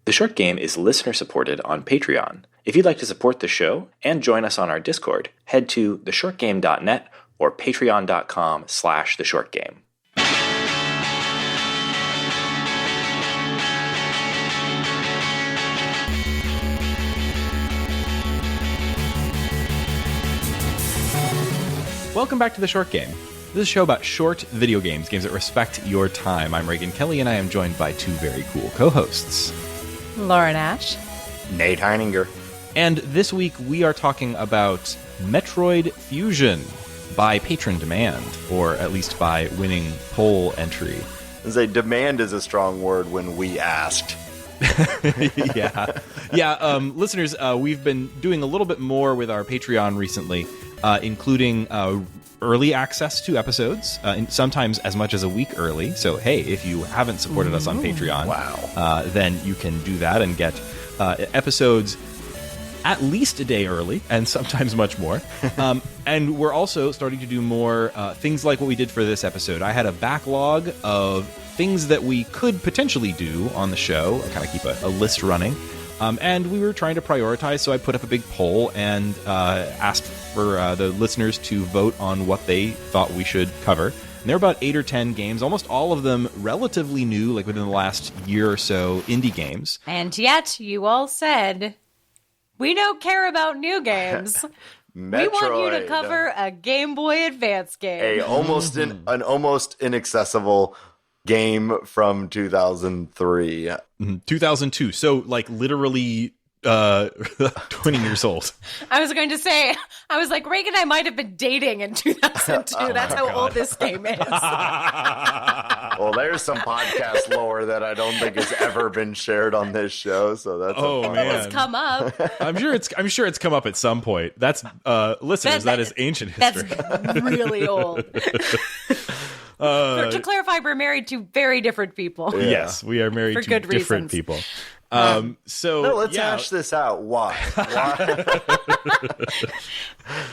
The Short Game is listener-supported on Patreon. If you'd like to support the show and join us on our Discord, head to theshortgame.net or patreon.com/theshortgame. Welcome back to The Short Game. This is a show about short video games, games that respect your time. I'm Raygan Kelly, and I am joined by two very cool co-hosts. Lauren Ash. Nate Heininger. And this week we are talking about Metroid Fusion by patron demand, or at least by winning poll entry. Demand is a strong word when we asked. Yeah. Listeners, we've been doing a little bit more with our Patreon recently, including early access to episodes, sometimes as much as a week early. So, hey, if you haven't supported us on Patreon, then you can do that and get episodes at least a day early, and sometimes much more. And we're also starting to do more things like what we did for this episode. I had a backlog of things that we could potentially do on the show. I kind of keep a list running. And we were trying to prioritize, so I put up a big poll and asked for the listeners to vote on what they thought we should cover. And there were about 8 or 10 games, almost all of them relatively new, like within the last year or so, indie games. And yet, you all said, we don't care about new games. Metroid, we want you to cover a Game Boy Advance game. An almost inaccessible game from 2003. 2002, so like literally 20 years old. I was going to say, I was like, Raygan and I might have been dating in 2002. That's how old this game is. Well, there's some podcast lore that I don't think has ever been shared on this show, so that's man. It's come up. I'm sure it's come up at some point. That's listeners, that is ancient history. That's really old. To clarify, we're married to very different people. Yeah. Yes, we are married to different people. Let's hash this out. Why?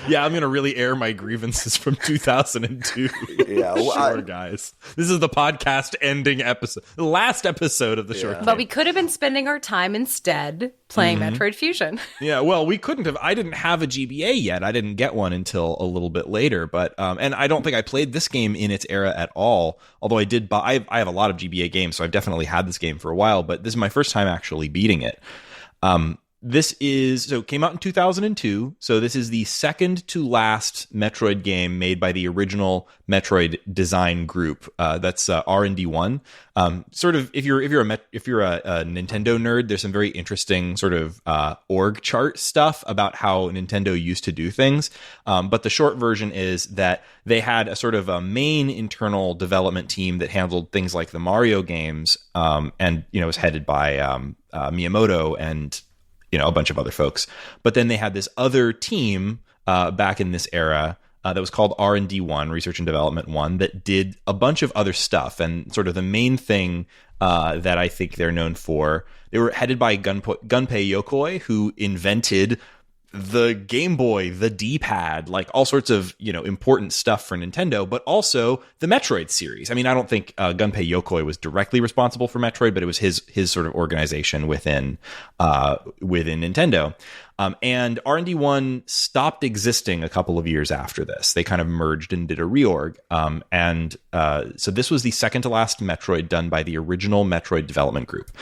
Yeah, I'm going to really air my grievances from 2002. Yeah, sure, guys. This is the podcast ending episode, the last episode of the short game. But we could have been spending our time instead playing Metroid Fusion. Yeah, well, we couldn't have. I didn't have a GBA yet. I didn't get one until a little bit later. But and I don't think I played this game in its era at all. Although I did buy, I have a lot of GBA games, so I've definitely had this game for a while. But this is my first time actually beating it. It came out in 2002, so this is the second to last Metroid game made by the original Metroid design group. That's R&D 1. Sort of, if you're a Nintendo nerd, there's some very interesting sort of org chart stuff about how Nintendo used to do things. But the short version is that they had a sort of a main internal development team that handled things like the Mario games, and was headed by Miyamoto and a bunch of other folks. But then they had this other team back in this era that was called R&D 1, Research and Development 1, that did a bunch of other stuff. And sort of the main thing that I think they're known for, they were headed by Gunpei Yokoi, who invented the Game Boy, the D-pad, like all sorts of, important stuff for Nintendo, but also the Metroid series. I mean, I don't think Gunpei Yokoi was directly responsible for Metroid, but it was his sort of organization within Nintendo. And R&D 1 stopped existing a couple of years after this. They kind of merged and did a reorg. So this was the second to last Metroid done by the original Metroid development group.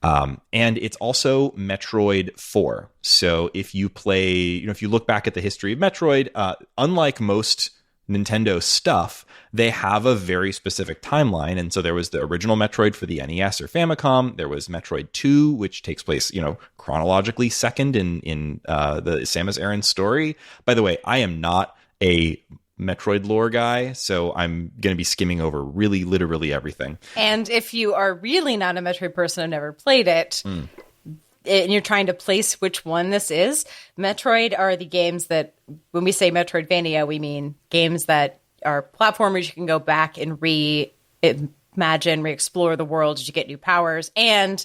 And it's also Metroid 4. So if you play, if you look back at the history of Metroid, unlike most Nintendo stuff, they have a very specific timeline. And so there was the original Metroid for the NES or Famicom. There was Metroid 2, which takes place, chronologically second in the Samus Aran story. By the way, I am not a Metroid lore guy, so I'm going to be skimming over really literally everything. And if you are really not a Metroid person and never played it, and you're trying to place which one this is, Metroid are the games that, when we say Metroidvania, we mean games that are platformers you can go back and re-explore the world as you get new powers, and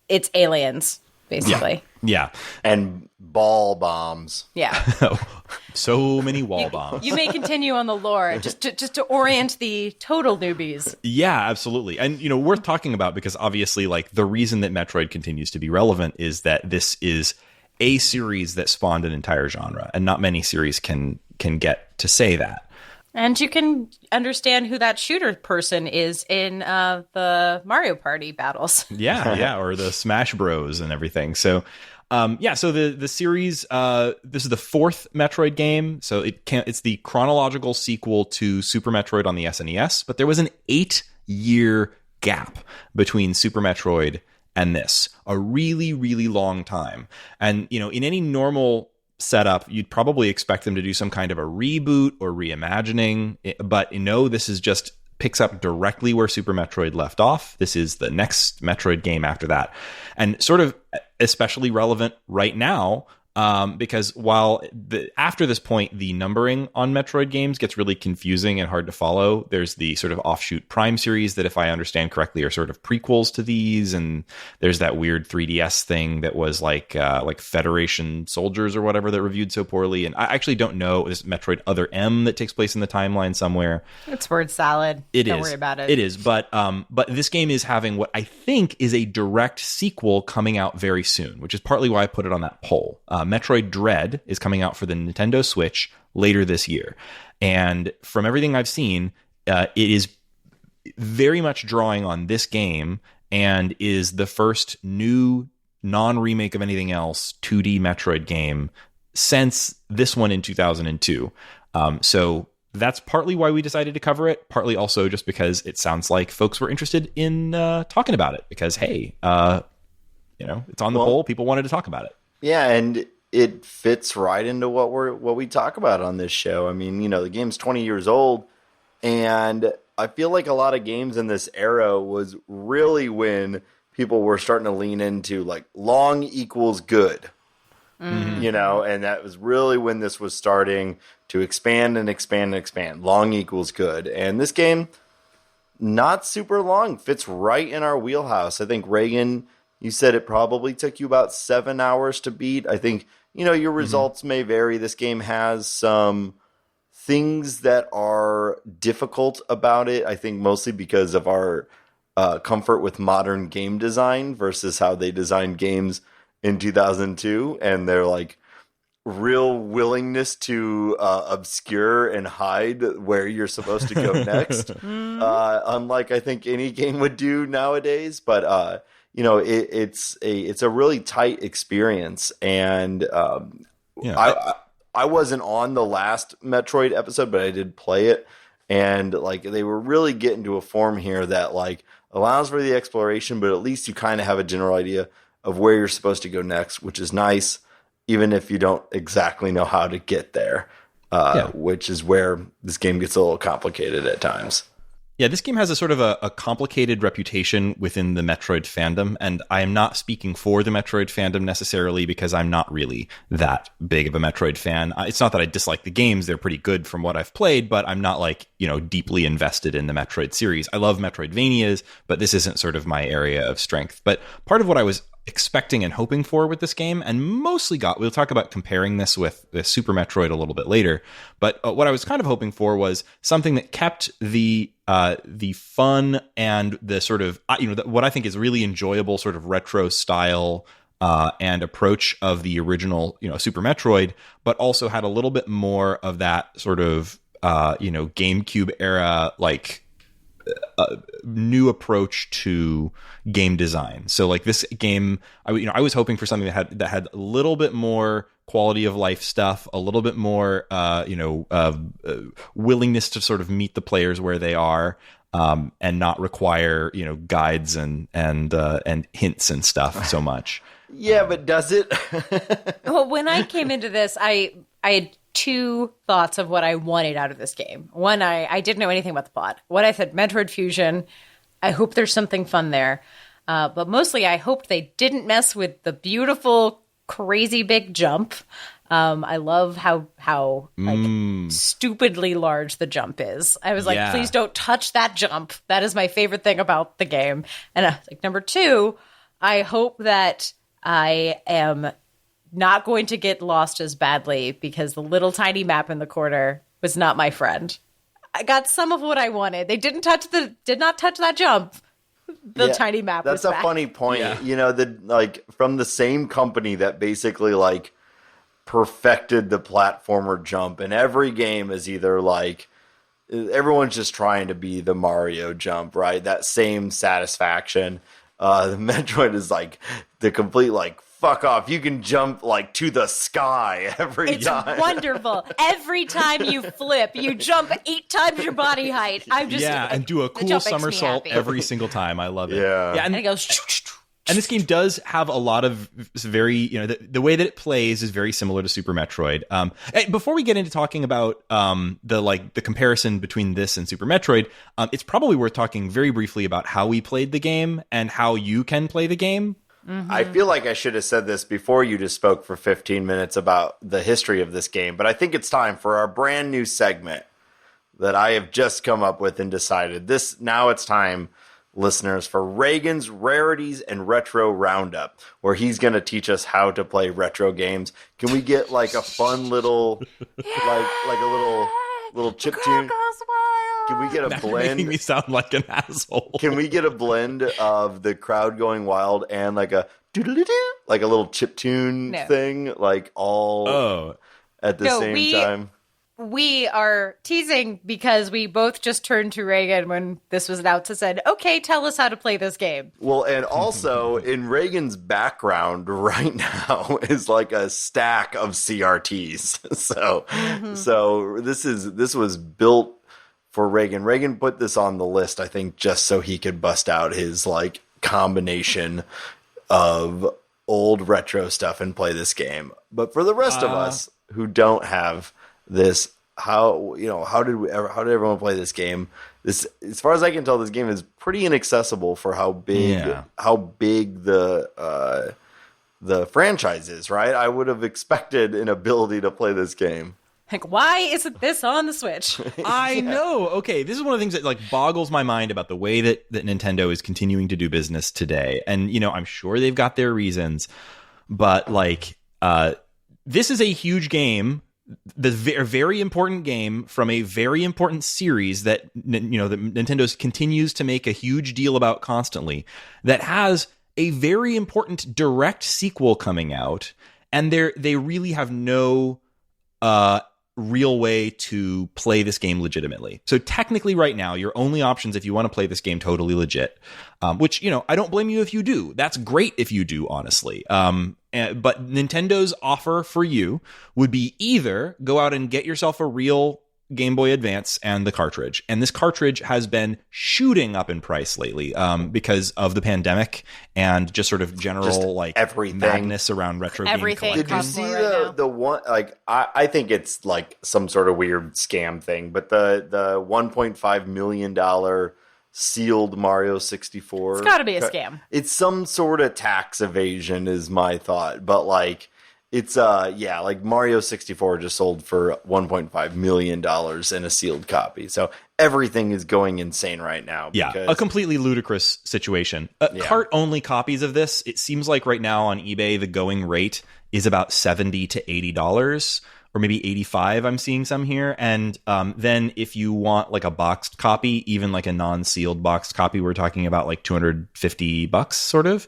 it's aliens, basically. Yeah. And ball bombs. Yeah. So many wall bombs. You may continue on the lore just to orient the total newbies. Yeah, absolutely. And, worth talking about because obviously, like, the reason that Metroid continues to be relevant is that this is a series that spawned an entire genre, and not many series can get to say that. And you can understand who that shooter person is in the Mario Party battles. Yeah, or the Smash Bros. And everything. So, so the series, this is the fourth Metroid game. So it's the chronological sequel to Super Metroid on the SNES, but there was an 8-year gap between Super Metroid and this, a really, really long time. And, in any normal setup, you'd probably expect them to do some kind of a reboot or reimagining, but this is just picks up directly where Super Metroid left off. This is the next Metroid game after that, and sort of especially relevant right now because while after this point the numbering on Metroid games gets really confusing and hard to follow. There's the sort of offshoot Prime series that, if I understand correctly, are sort of prequels to these, and there's that weird 3DS thing that was like Federation Soldiers or whatever that reviewed so poorly. And I actually don't know. Is Metroid Other M that takes place in the timeline somewhere? It's word salad. Don't worry about it. It is, but this game is having what I think is a direct sequel coming out very soon, which is partly why I put it on that poll. Metroid Dread is coming out for the Nintendo Switch later this year. And from everything I've seen, it is very much drawing on this game and is the first new non-remake of anything else 2D Metroid game since this one in 2002. So that's partly why we decided to cover it, partly also just because it sounds like folks were interested in talking about it because, hey, it's on the poll. People wanted to talk about it. Yeah, and it fits right into what we talk about on this show. I mean, the game's 20 years old, and I feel like a lot of games in this era was really when people were starting to lean into like long equals good. Mm-hmm. And that was really when this was starting to expand and expand and expand. Long equals good. And this game, not super long, fits right in our wheelhouse. I think, Raygan, you said it probably took you about 7 hours to beat. I think, your results may vary. This game has some things that are difficult about it, I think mostly because of our comfort with modern game design versus how they designed games in 2002. And their real willingness to obscure and hide where you're supposed to go next. Unlike I think any game would do nowadays. But, it's a really tight experience, and I wasn't on the last Metroid episode, but I did play it, and they were really getting to a form here that allows for the exploration, but at least you kind of have a general idea of where you're supposed to go next, which is nice, even if you don't exactly know how to get there, which is where this game gets a little complicated at times. Yeah, this game has a sort of a complicated reputation within the Metroid fandom, and I am not speaking for the Metroid fandom necessarily because I'm not really that big of a Metroid fan. It's not that I dislike the games. They're pretty good from what I've played, but I'm not deeply invested in the Metroid series. I love Metroidvanias, but this isn't sort of my area of strength. But part of what I was expecting and hoping for with this game, and mostly we'll talk about comparing this with Super Metroid a little bit later, but what I was kind of hoping for was something that kept the fun and the sort of what I think is really enjoyable sort of retro style and approach of the original Super Metroid, but also had a little bit more of that sort of GameCube era new approach to game design. So this game, I was hoping for something that had a little bit more quality of life stuff, a little bit more willingness to sort of meet the players where they are, and not require guides and hints and stuff so much. Yeah, but does it? Well, when I came into this, I had two thoughts of what I wanted out of this game. One, I didn't know anything about the plot. What I said, Metroid Fusion, I hope there's something fun there. But mostly I hoped they didn't mess with the beautiful, crazy big jump. I love how stupidly large the jump is. I was like, please don't touch that jump. That is my favorite thing about the game. And number two, I hope that I am not going to get lost as badly because the little tiny map in the corner was not my friend. I got some of what I wanted. They did not touch that jump. The tiny map. That's was a back. funny point. Yeah. From the same company that basically perfected the platformer jump, and every game is either everyone's just trying to be the Mario jump, right? That same satisfaction. The Metroid is the complete fuck off. You can jump to the sky every time. It's wonderful. Every time you flip, you jump 8 times your body height. And do a cool somersault every single time. I love it. Yeah, and it goes. And this game does have a lot of very, the way that it plays is very similar to Super Metroid. Before we get into talking about the comparison between this and Super Metroid, it's probably worth talking very briefly about how we played the game and how you can play the game. Mm-hmm. I feel like I should have said this before you just spoke for 15 minutes about the history of this game, but I think it's time for our brand new segment that I have just come up with and decided. Now it's time, listeners, for Raygan's Rarities and Retro Roundup, where he's going to teach us how to play retro games. Can we get a fun little, a little chip tune? Can we get a blend? Making me sound like an asshole. Can we get a blend of the crowd going wild and a doodle-doo, a little chip tune thing, all at the same time? We are teasing because we both just turned to Raygan when this was announced and said, okay, tell us how to play this game. Well, and also in Raygan's background right now is a stack of CRTs. So this was built for Raygan. Raygan put this on the list, I think, just so he could bust out his combination of old retro stuff and play this game. But for the rest of us who don't have this, how did everyone play this game? This, as far as I can tell, this game is pretty inaccessible for how big the franchise is, right? I would have expected an ability to play this game. Why isn't this on the Switch? I know. Okay, this is one of the things that boggles my mind about the way that Nintendo is continuing to do business today. And I'm sure they've got their reasons, but this is a huge game, the very important game from a very important series that that Nintendo continues to make a huge deal about constantly, that has a very important direct sequel coming out, and they really have no real way to play this game legitimately. So technically right now, your only options if you want to play this game totally legit, which, I don't blame you if you do. That's great if you do, honestly. But Nintendo's offer for you would be either go out and get yourself a real Game Boy Advance and the cartridge. And this cartridge has been shooting up in price lately because of the pandemic and just sort of general everything, madness around retro game collecting. Did you see the one, I think it's some sort of weird scam thing, but the $1.5 million sealed Mario 64. It's got to be a scam. It's some sort of tax evasion is my thought, but it's Mario 64 just sold for $1.5 million in a sealed copy. So everything is going insane right now. Yeah, a completely ludicrous situation. Cart-only copies of this, it seems like right now on eBay, the going rate is about $70 to $80, or maybe $85. I'm seeing some here. And then if you want a boxed copy, even a non-sealed boxed copy, we're talking about $250 sort of.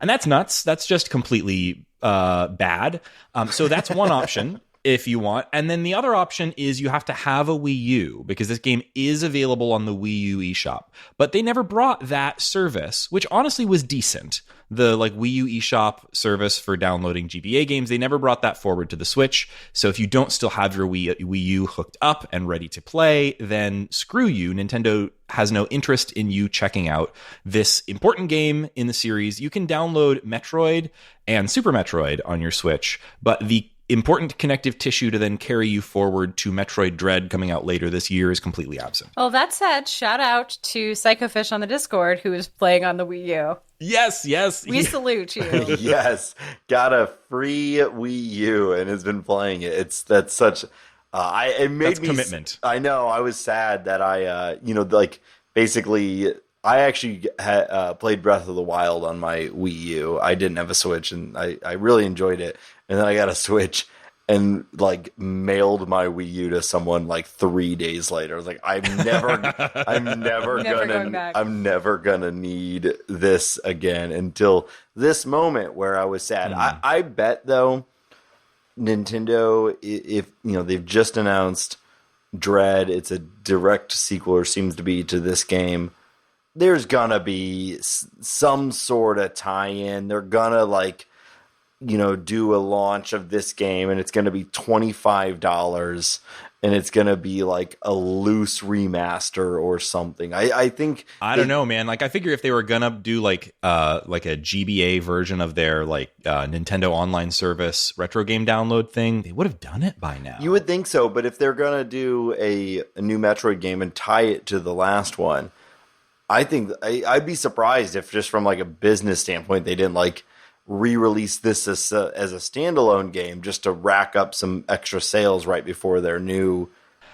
And that's nuts. That's just completely bad. So that's one option if you want. And then the other option is you have to have a Wii U, because this game is available on the Wii U eShop. But they never brought that service, which honestly was decent. The Wii U eShop service for downloading GBA games, they never brought that forward to the Switch. So if you don't still have your Wii U hooked up and ready to play, then screw you. Nintendo has no interest in you checking out this important game in the series. You can download Metroid and Super Metroid on your Switch, but the important connective tissue to then carry you forward to Metroid Dread coming out later this year is completely absent. Well, that said, shout out to Psychofish on the Discord who is playing on the Wii U. Yes. We salute you. Yes, got a free Wii U and has been playing it. That's such. It made That's me commitment. I know. I was sad that I, basically, I actually played Breath of the Wild on my Wii U. I didn't have a Switch, and I really enjoyed it. And then I got a Switch and like mailed my Wii U to someone like 3 days later. I was like, I'm never gonna need this again until this moment where I was sad. I bet though, Nintendo, if they've just announced Dread, it's a direct sequel, or seems to be, to this game. There's gonna be some sort of tie-in. They're gonna do a launch of this game, and it's gonna be $25, and it's gonna be like a loose remaster or something. I think I don't know, man. Like, I figure if they were gonna do like a GBA version of their Nintendo Online Service retro game download thing, they would have done it by now. You would think so, but if they're gonna do a new Metroid game and tie it to the last one, I think I'd be surprised if, just from like a business standpoint, they didn't re-release this as a standalone game just to rack up some extra sales right before their new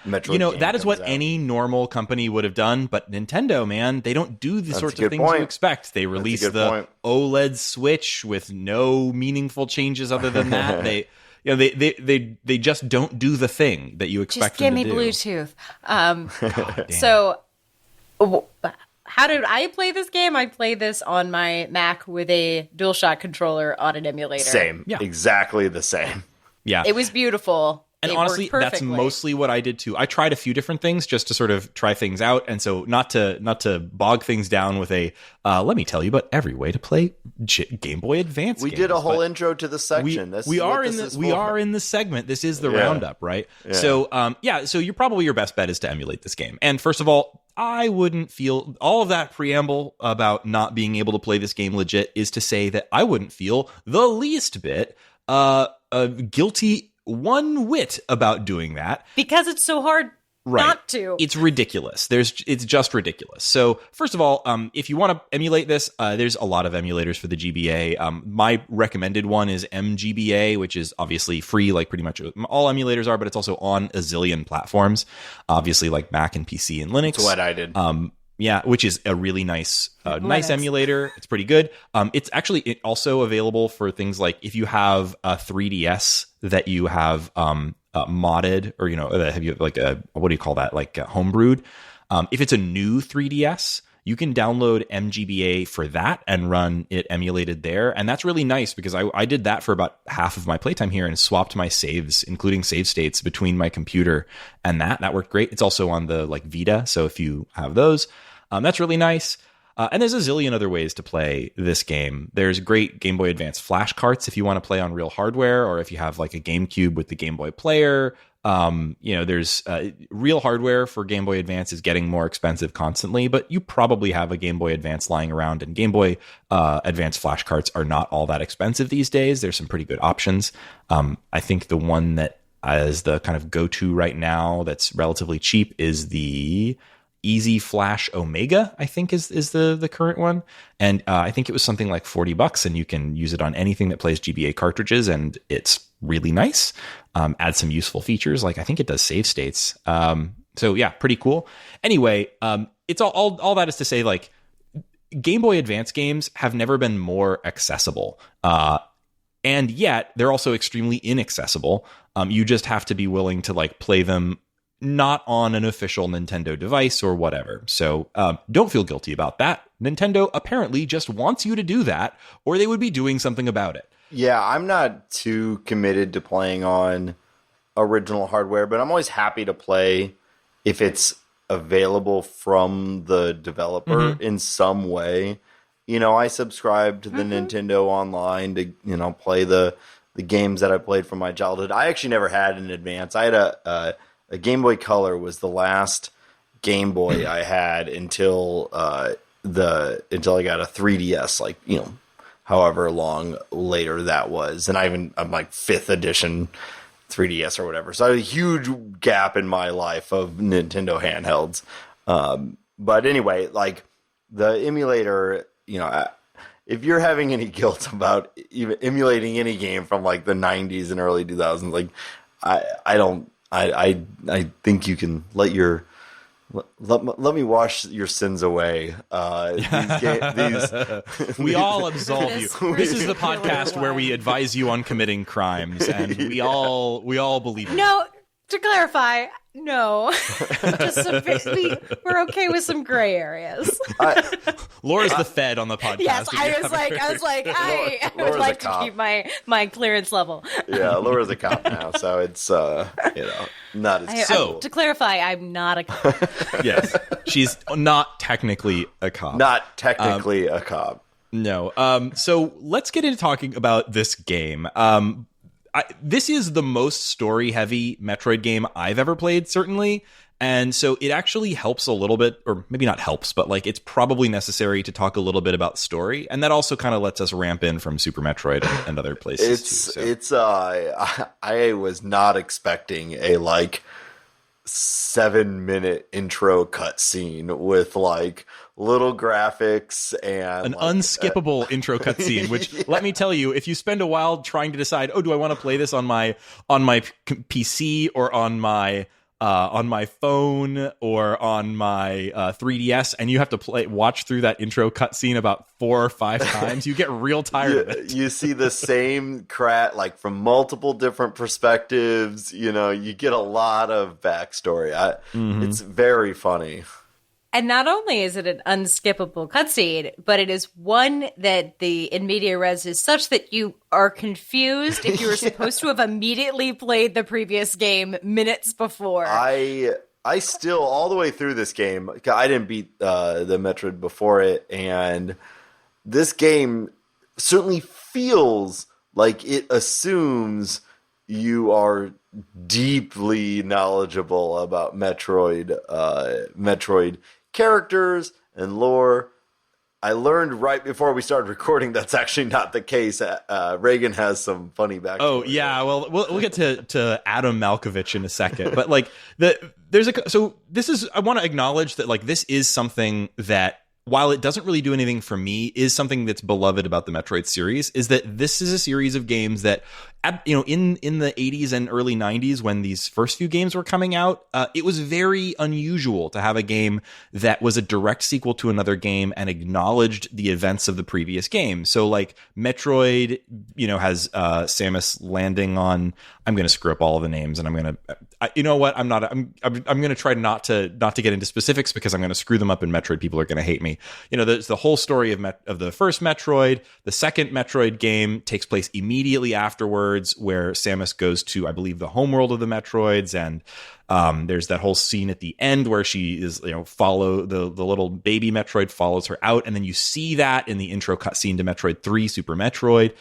Metroid game that is what out. Any normal company would have done, but Nintendo, man, they don't do the sorts of things you expect. They release the OLED Switch with no meaningful changes other than that. They just don't do the thing that you expect them to do. Just give me Bluetooth. So how did I play this game? I played this on my Mac with a DualShock controller on an emulator. Same. Yeah. Exactly the same. Yeah. It was beautiful. And honestly, that's mostly what I did too. I tried a few different things just to sort of try things out. And so not to bog things down with let me tell you about every way to play Game Boy Advance games. We did a whole intro to the section. We are in the segment. This is the roundup, right? Yeah. So, so your best bet is to emulate this game. And first of all, I wouldn't feel all of that preamble about not being able to play this game legit is to say that I wouldn't feel the least bit guilty one whit about doing that, because it's so hard not to. It's ridiculous. It's just ridiculous. So first of all, if you want to emulate this, there's a lot of emulators for the GBA. My recommended one is MGBA, which is obviously free, like pretty much all emulators are, but it's also on a zillion platforms, obviously like Mac and PC and Linux. That's what I did. Which is a really nice emulator. It's pretty good. It's actually also available for things like if you have a 3DS that you have modded, or have you like what do you call that, like homebrewed. If it's a new 3DS, you can download MGBA for that and run it emulated there. And that's really nice because I did that for about half of my playtime here and swapped my saves, including save states, between my computer and that worked great. It's also on the Vita, so if you have those, that's really nice. And there's a zillion other ways to play this game. There's great Game Boy Advance flash carts if you want to play on real hardware, or if you have like a GameCube with the Game Boy Player. There's real hardware for Game Boy Advance is getting more expensive constantly, but you probably have a Game Boy Advance lying around, and Game Boy Advance flash carts are not all that expensive these days. There's some pretty good options. I think the one that is the kind of go-to right now that's relatively cheap is the Easy Flash Omega, I think is the current one. And I think it was something like $40, and you can use it on anything that plays GBA cartridges, and it's really nice. Add some useful features, like I think it does save states. So yeah, pretty cool. Anyway, it's all that is to say, like, Game Boy Advance games have never been more accessible. And yet they're also extremely inaccessible. You just have to be willing to play them not on an official Nintendo device or whatever. So don't feel guilty about that. Nintendo apparently just wants you to do that, or they would be doing something about it. Yeah, I'm not too committed to playing on original hardware, but I'm always happy to play if it's available from the developer in some way. I subscribe to the Nintendo Online to, play the games that I played from my childhood. I actually never had an Advance. I had a Game Boy Color was the last Game Boy I had until I got a 3DS, however long later that was. And I'm like 5th edition 3DS or whatever. So I had a huge gap in my life of Nintendo handhelds. But anyway, the emulator, if you're having any guilt about even emulating any game from the 90s and early 2000s, I think you can let your Let me wash your sins away. We all absolve you. This is the podcast where we advise you on committing crimes, and we all believe you. No, to clarify, no. We're okay with some gray areas. Laura's the Fed on the podcast. Yes, I would like to keep my clearance level. Yeah, Laura's a cop now, so it's not as so. To clarify, I'm not a cop. Yes, she's not technically a cop. Not technically a cop. No. So let's get into talking about this game. This is the most story-heavy Metroid game I've ever played, certainly. And so it actually helps a little bit, or maybe not helps, but like it's probably necessary to talk a little bit about story. And that also kind of lets us ramp in from Super Metroid and other places I was not expecting a 7-minute intro cutscene with little graphics and an unskippable intro cutscene. Which let me tell you, if you spend a while trying to decide, do I want to play this on my PC or on my phone or on my 3DS, and you have to watch through that intro cutscene about 4 or 5 times, you get real tired of it. You see the same crap from multiple different perspectives. You get a lot of backstory. It's very funny. And not only is it an unskippable cutscene, but it is one that the in media res is such that you are confused if you were supposed to have immediately played the previous game minutes before. I still, all the way through this game, I didn't beat the Metroid before it, and this game certainly feels like it assumes you are deeply knowledgeable about Metroid characters and lore. I learned right before we started recording that's actually not the case. Raygan has some funny backstory. Oh yeah, well we'll get to Adam Malkovich in a second, but I want to acknowledge that this is something that, while it doesn't really do anything for me, is something that's beloved about the Metroid series, is that this is a series of games that, in the 80s and early 90s, when these first few games were coming out, it was very unusual to have a game that was a direct sequel to another game and acknowledged the events of the previous game. So Metroid, has Samus landing on, I'm going to screw up all of the names, and I'm going to, I'm going to try not to get into specifics because I'm going to screw them up, and Metroid people are going to hate me. There's the whole story of the first Metroid. The second Metroid game takes place immediately afterwards, where Samus goes to, I believe, the homeworld of the Metroids, and there's that whole scene at the end where she is, follow the little baby Metroid follows her out, and then you see that in the intro cutscene to Metroid 3, Super Metroid.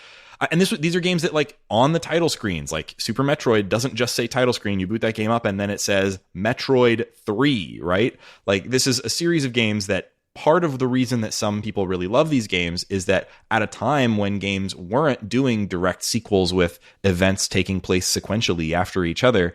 And these are games that, on the title screens, Super Metroid doesn't just say title screen. You boot that game up and then it says Metroid 3, right? This is a series of games that, part of the reason that some people really love these games is that at a time when games weren't doing direct sequels with events taking place sequentially after each other,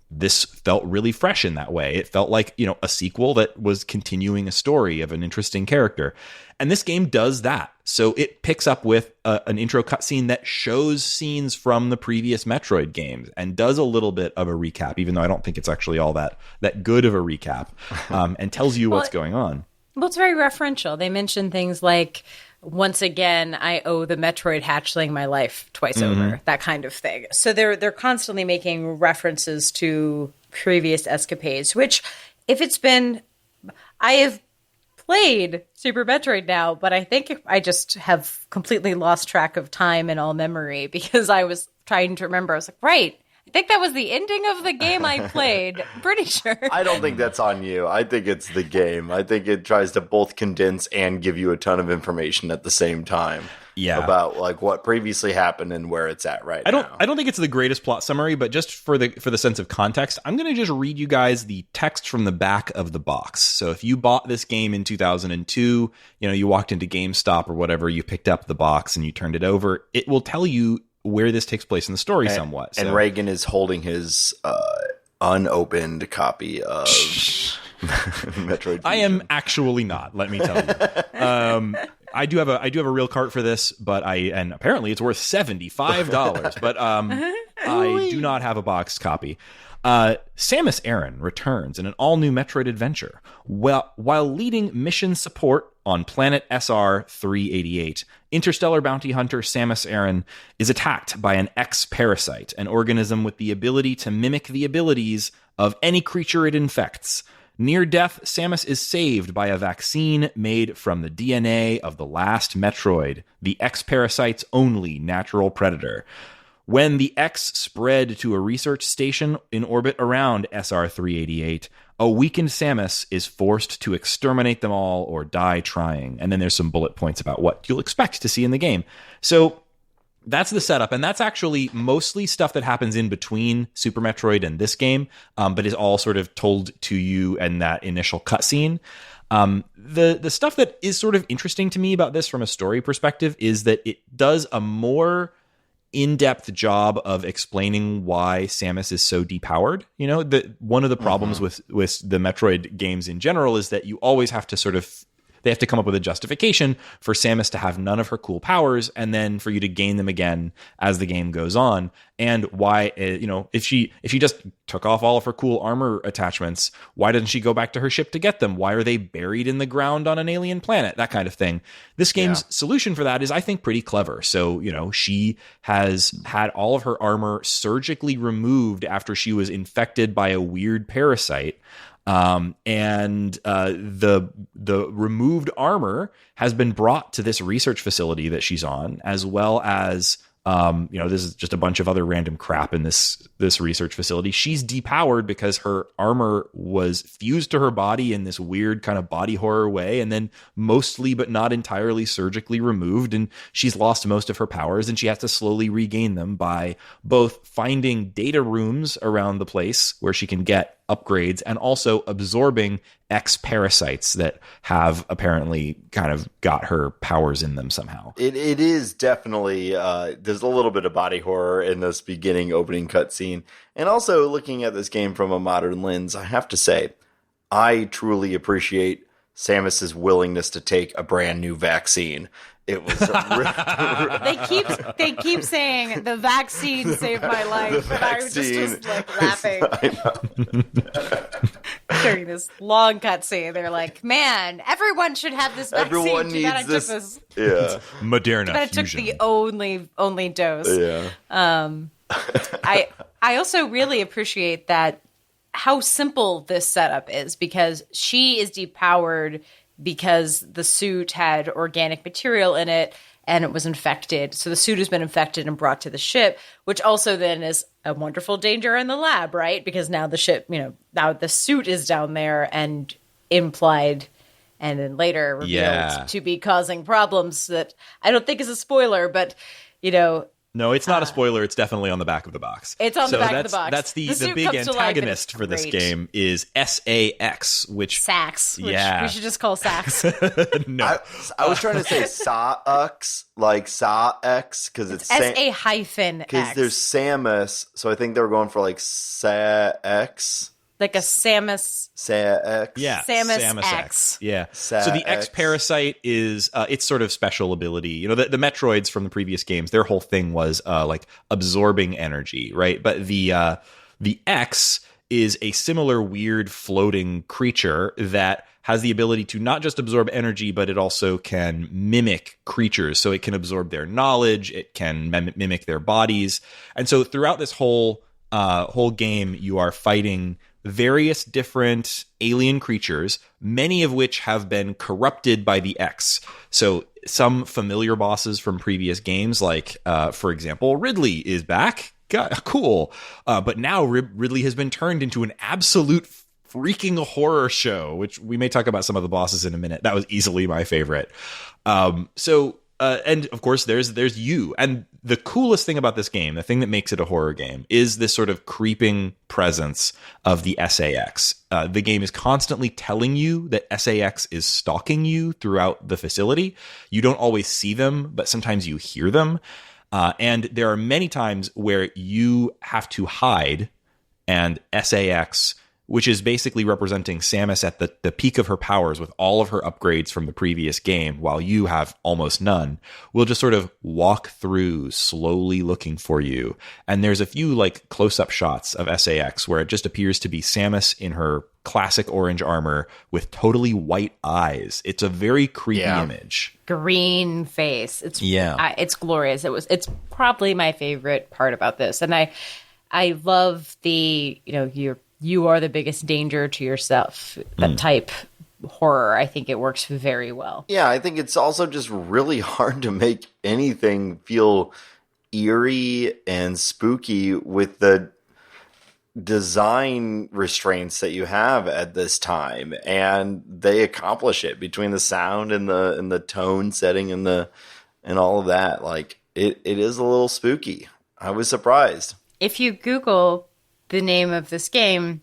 this felt really fresh in that way. It felt like, a sequel that was continuing a story of an interesting character. And this game does that. So it picks up with an intro cutscene that shows scenes from the previous Metroid games and does a little bit of a recap, even though I don't think it's actually all that good of a recap, and tells you what's going on. Well, it's very referential. They mention things like, once again, I owe the Metroid hatchling my life twice over, that kind of thing. So they're constantly making references to previous escapades, which, if it's been, I have played Super Metroid now, but I think I just have completely lost track of time and all memory because I was trying to remember. I was like, right, I think that was the ending of the game I played. Pretty sure. I don't think that's on you. I think it's the game. I think it tries to both condense and give you a ton of information at the same time. Yeah. About what previously happened and where it's at right now. I don't think it's the greatest plot summary, but just for the sense of context, I'm going to just read you guys the text from the back of the box. So if you bought this game in 2002, you walked into GameStop or whatever, you picked up the box and you turned it over, it will tell you where this takes place in the story somewhat. And Raygan is holding his unopened copy of Metroid Fusion. I am actually not, let me tell you. I do have a real cart for this, and apparently it's worth $75, but I do not have a boxed copy. Samus Aran returns in an all-new Metroid adventure. While leading mission support on planet SR-388, interstellar bounty hunter Samus Aran is attacked by an X-parasite, an organism with the ability to mimic the abilities of any creature it infects. Near death, Samus is saved by a vaccine made from the DNA of the last Metroid, the X-parasite's only natural predator. When the X spread to a research station in orbit around SR-388, a weakened Samus is forced to exterminate them all or die trying. And then there's some bullet points about what you'll expect to see in the game. So that's the setup, and that's actually mostly stuff that happens in between Super Metroid and this game, but is all sort of told to you in that initial cutscene. The stuff that is sort of interesting to me about this from a story perspective is that it does a more in-depth job of explaining why Samus is so depowered. You know, one of the problems with the Metroid games in general is that you always have to sort of, they have to come up with a justification for Samus to have none of her cool powers and then for you to gain them again as the game goes on. And why, you know, if she just took off all of her cool armor attachments, why doesn't she go back to her ship to get them? Why are they buried in the ground on an alien planet? That kind of thing. This game's solution for that is, I think, pretty clever. So, you know, she has had all of her armor surgically removed after she was infected by a weird parasite. And the removed armor has been brought to this research facility that she's on, as well as, you know, this is just a bunch of other random crap in this research facility. She's depowered because her armor was fused to her body in this weird kind of body horror way, and then mostly but not entirely surgically removed, and she's lost most of her powers, and she has to slowly regain them by both finding data rooms around the place where she can get upgrades and also absorbing X parasites that have apparently kind of got her powers in them somehow. It is definitely, there's a little bit of body horror in this beginning opening cutscene. And also looking at this game from a modern lens, I have to say, I truly appreciate Samus's willingness to take a brand new vaccine. It was they keep saying the vaccine saved my life, and I just was like laughing during this long cutscene. They're like, "Man, everyone should have this vaccine." Everyone needs this. Yeah, Moderna. But I took the only dose. Yeah. I also really appreciate that how simple this setup is, because she is depowered because the suit had organic material in it and it was infected. So the suit has been infected and brought to the ship, which also then is a wonderful danger in the lab, right? Because now the ship, you know, now the suit is down there and implied and then later revealed to be causing problems that I don't think is a spoiler, but, you know. No, it's not a spoiler. It's definitely on the back of the box. It's on the back of the box. That's the big antagonist for this game is SAX, which Sax. Which we should just call Sax. No, I was trying to say Sa-X, like Sa-X, because it's S-A-X. Because there's Samus, so I think they were going for like Sa-X. Like a Samus. Sa-X. Yeah. Samus X. Yeah. So the X parasite is its sort of special ability. You know, the Metroids from the previous games, their whole thing was like absorbing energy, right? But the X is a similar weird floating creature that has the ability to not just absorb energy, but it also can mimic creatures. So it can absorb their knowledge, it can mimic their bodies. And so throughout this whole game, you are fighting various different alien creatures, many of which have been corrupted by the X. So some familiar bosses from previous games, like, for example, Ridley is back. Cool. But now Ridley has been turned into an absolute freaking horror show, which we may talk about some of the bosses in a minute. That was easily my favorite. And of course, there's you. And the coolest thing about this game, the thing that makes it a horror game, is this sort of creeping presence of the SAX. The game is constantly telling you that SAX is stalking you throughout the facility. You don't always see them, but sometimes you hear them. And there are many times where you have to hide, and SAX which is basically representing Samus at the peak of her powers with all of her upgrades from the previous game, while you have almost none, will just sort of walk through slowly looking for you. And there's a few like close-up shots of SAX where it just appears to be Samus in her classic orange armor with totally white eyes. It's a very creepy image. Green face. It's glorious. It's probably my favorite part about this. And I love the, you are the biggest danger to yourself, that type horror. I think it works very well. Yeah, I think it's also just really hard to make anything feel eerie and spooky with the design restraints that you have at this time, and they accomplish it between the sound and the tone setting and all of that. Like it is a little spooky. I was surprised. If you Google the name of this game,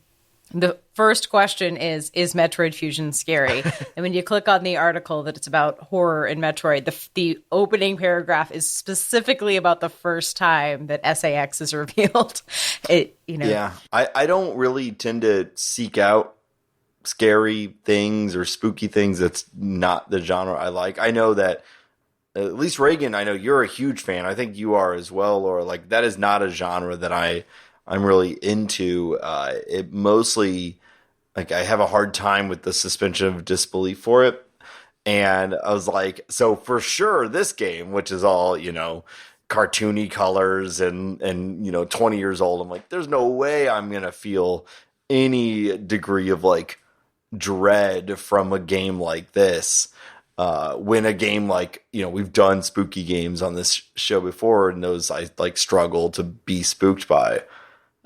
the first question is Metroid Fusion scary? And when you click on the article that it's about horror in Metroid, the opening paragraph is specifically about the first time that SAX is revealed. Yeah, I don't really tend to seek out scary things or spooky things. That's not the genre I like. I know that at least Raygan, I know you're a huge fan. I think you are as well, Laura. Like that is not a genre that I'm really into. It mostly, like, I have a hard time with the suspension of disbelief for it. And I was like, so for sure, this game, which is all, cartoony colors and 20 years old, I'm like, there's no way I'm going to feel any degree of like dread from a game like this. When a game like, we've done spooky games on this show before, and those I like struggle to be spooked by.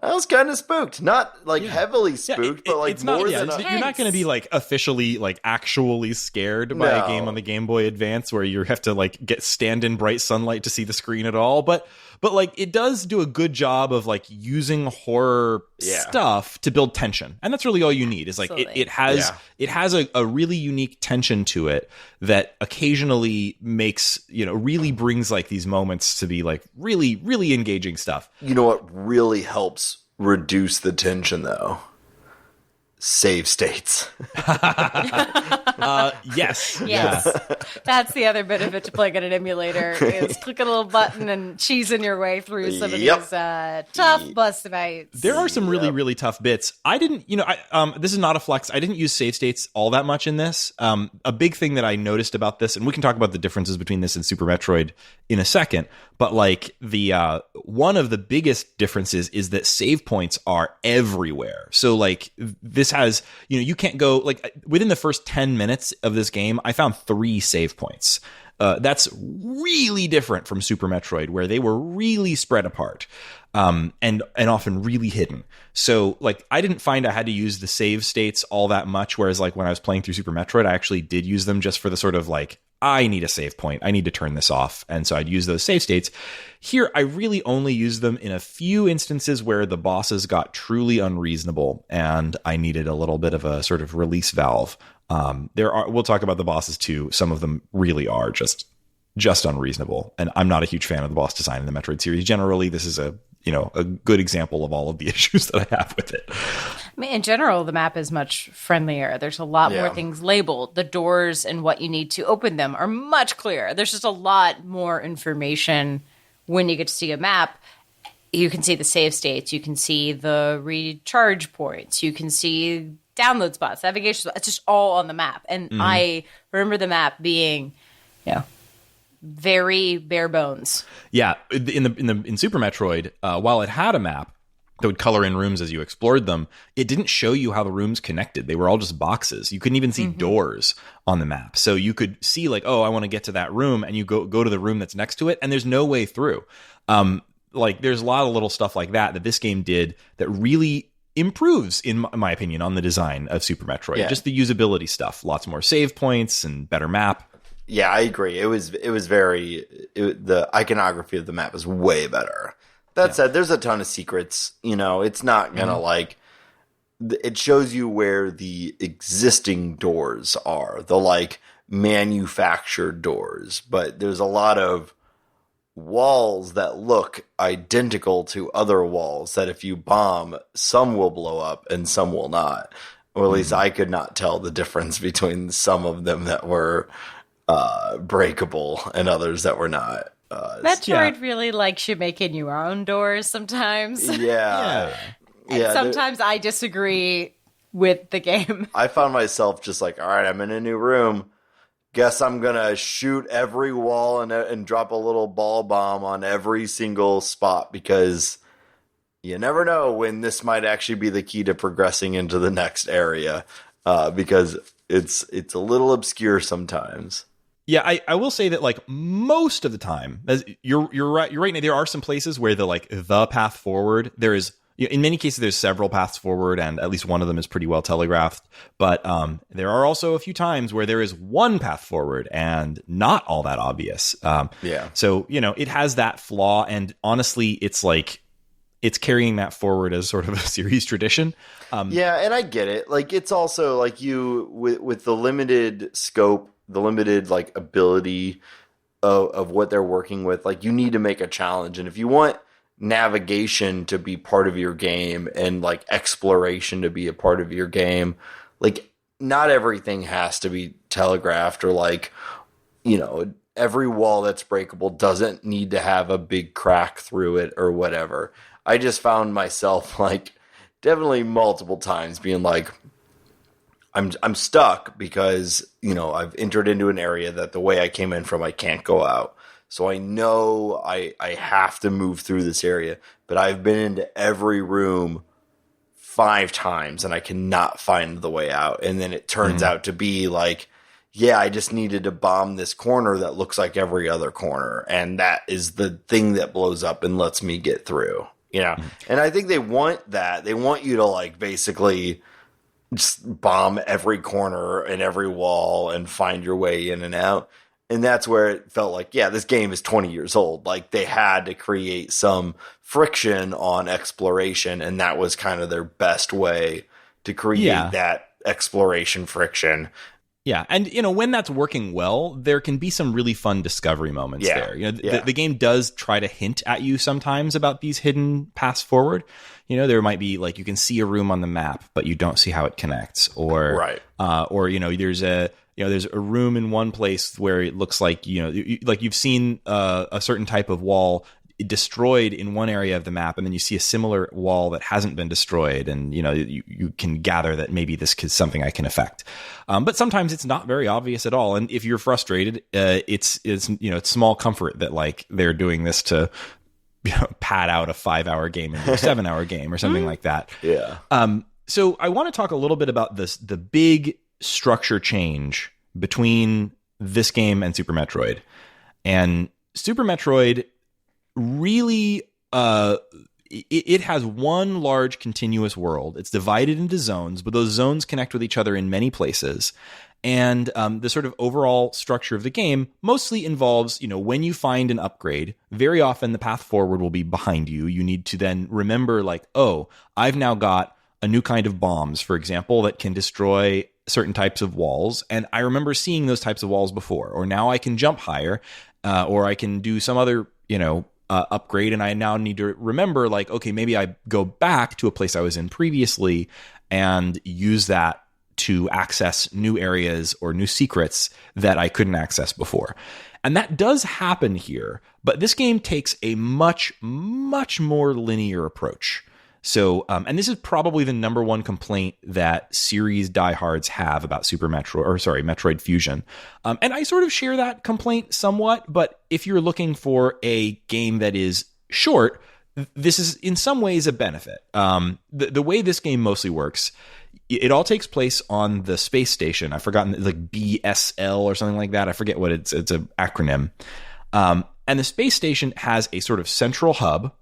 I was kind of spooked, not like heavily spooked, but like more than you're not going to be like officially like actually scared by a game on the Game Boy Advance where you have to like stand in bright sunlight to see the screen at all. But like it does do a good job of like using horror stuff to build tension, and that's really all you need. Is like it has a really unique tension to it that occasionally makes really brings like these moments to be like really really engaging stuff. You know what really helps reduce the tension though? Save states. Yes. That's the other benefit to playing on an emulator is clicking a little button and cheesing your way through some of these tough boss fights. There are some really, really tough bits. I didn't, this is not a flex. I didn't use save states all that much in this. A big thing that I noticed about this, and we can talk about the differences between this and Super Metroid in a second, but like the one of the biggest differences is that save points are everywhere. So like this has, you can't go like within the first 10 minutes of this game, I found 3 save points. That's really different from Super Metroid, where they were really spread apart and often really hidden. So like I didn't find I had to use the save states all that much, whereas like when I was playing through Super Metroid, I actually did use them just for the sort of like, I need a save point. I need to turn this off. And so I'd use those save states. Here, I really only use them in a few instances where the bosses got truly unreasonable and I needed a little bit of a sort of release valve. We'll talk about the bosses too. Some of them really are just unreasonable. And I'm not a huge fan of the boss design in the Metroid series. Generally, this is a good example of all of the issues that I have with it. I mean, in general, the map is much friendlier. There's a lot more things labeled. The doors and what you need to open them are much clearer. There's just a lot more information when you get to see a map. You can see the save states. You can see the recharge points. You can see download spots, navigation spots. It's just all on the map. And I remember the map being, very bare bones. Yeah, in Super Metroid, while it had a map that would color in rooms as you explored them, it didn't show you how the rooms connected. They were all just boxes. You couldn't even see doors on the map. So you could see like, oh, I want to get to that room, and you go to the room that's next to it, and there's no way through. Like there's a lot of little stuff like that this game did that really improves, in my opinion, on the design of Super Metroid. Yeah. Just the usability stuff, lots more save points and better map. Yeah, I agree. It was the iconography of the map was way better. That said, there's a ton of secrets. It's not gonna like. It shows you where the existing doors are, the like manufactured doors, but there's a lot of walls that look identical to other walls that if you bomb, some will blow up and some will not. Or at least I could not tell the difference between some of them that were breakable and others that were not. Metroid really likes you making your own doors sometimes. Yeah. And sometimes I disagree with the game. I found myself just like, all right, I'm in a new room. Guess I'm going to shoot every wall and drop a little ball bomb on every single spot because you never know when this might actually be the key to progressing into the next area because it's a little obscure sometimes. Yeah, I will say that like most of the time, as you're right. You're right. There are some places where the path forward there is. In many cases, there's several paths forward, and at least one of them is pretty well telegraphed. But there are also a few times where there is one path forward and not all that obvious. So, it has that flaw. And honestly, it's like it's carrying that forward as sort of a series tradition. Yeah, and I get it. Like, it's also like you with the limited scope, the limited like ability of what they're working with, like you need to make a challenge. And if you want navigation to be part of your game and like exploration to be a part of your game, like not everything has to be telegraphed or like, every wall that's breakable doesn't need to have a big crack through it or whatever. I just found myself like definitely multiple times being like, I'm stuck because, I've entered into an area that the way I came in from, I can't go out. So I know I have to move through this area, but I've been into every room 5 times and I cannot find the way out. And then it turns out to be like, yeah, I just needed to bomb this corner that looks like every other corner. And that is the thing that blows up and lets me get through, And I think they want that. They want you to like basically just bomb every corner and every wall and find your way in and out. And that's where it felt like, yeah, this game is 20 years old. Like they had to create some friction on exploration, and that was kind of their best way to create that exploration friction. Yeah, and when that's working well, there can be some really fun discovery moments there. The game does try to hint at you sometimes about these hidden paths forward. There might be like you can see a room on the map, but you don't see how it connects, or there's a room in one place where it looks like like you've seen a certain type of wall destroyed in one area of the map, and then you see a similar wall that hasn't been destroyed, and you can gather that maybe this is something I can affect. But sometimes it's not very obvious at all, and if you're frustrated, it's small comfort that like they're doing this to pad out a 5-hour game into a 7-hour game or something like that. Yeah. So I want to talk a little bit about the big structure change between this game and Super Metroid. And Super Metroid really it has one large continuous world. It's divided into zones, but those zones connect with each other in many places. And the sort of overall structure of the game mostly involves, when you find an upgrade, very often the path forward will be behind you. You need to then remember like, oh, I've now got a new kind of bombs, for example, that can destroy certain types of walls. And I remember seeing those types of walls before, or now I can jump higher, or I can do some other, upgrade. And I now need to remember like, okay, maybe I go back to a place I was in previously and use that to access new areas or new secrets that I couldn't access before. And that does happen here, but this game takes a much, much more linear approach. So, and this is probably the number one complaint that series diehards have about Metroid Fusion. And I sort of share that complaint somewhat, but if you're looking for a game that is short, this is in some ways a benefit. The way this game mostly works, it all takes place on the space station. I've forgotten, like BSL or something like that. I forget what it's an acronym. And the space station has a sort of central hub.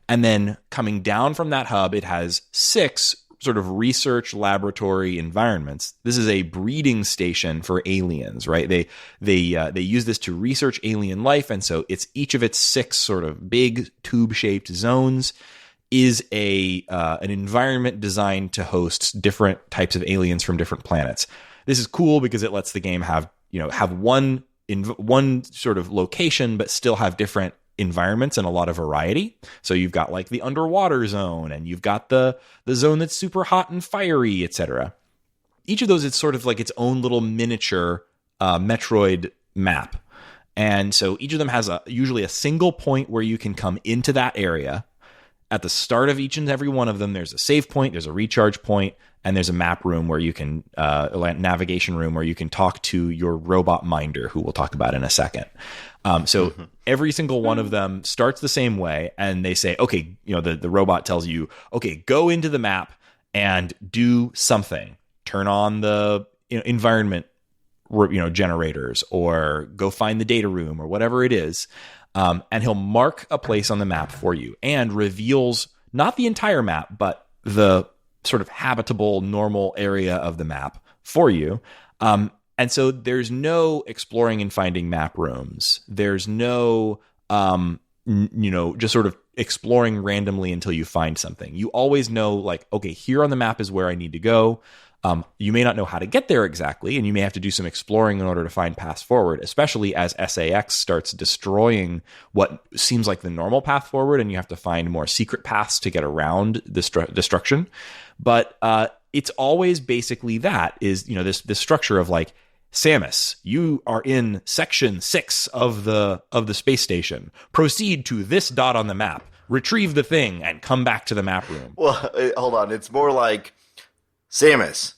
And then coming down from that hub, it has 6 sort of research laboratory environments. This is a breeding station for aliens, right? They use this to research alien life, and so it's each of its 6 sort of big tube-shaped zones is an environment designed to host different types of aliens from different planets. This is cool because it lets the game have one sort of location, but still have different environments and a lot of variety. So you've got like the underwater zone, and you've got the zone that's super hot and fiery, etc. Each of those is sort of like its own little miniature Metroid map. And so each of them has usually a single point where you can come into that area. At the start of each and every one of them, there's a save point, there's a recharge point, and there's a map room where you can, a navigation room where you can talk to your robot minder, who we'll talk about in a second. So every single one of them starts the same way, and they say, okay, the robot tells you, okay, go into the map and do something. Turn on the environment generators, or go find the data room, or whatever it is. And he'll mark a place on the map for you and reveals not the entire map, but the sort of habitable, normal area of the map for you. And so there's no exploring and finding map rooms. There's no, just sort of exploring randomly until you find something. You always know, like, okay, here on the map is where I need to go. You may not know how to get there exactly, and you may have to do some exploring in order to find paths forward, especially as SAX starts destroying what seems like the normal path forward, and you have to find more secret paths to get around this destruction. But it's always basically this structure of like, Samus, you are in section 6 of the space station. Proceed to this dot on the map, retrieve the thing, and come back to the map room. Well, hold on. It's more like, Samus,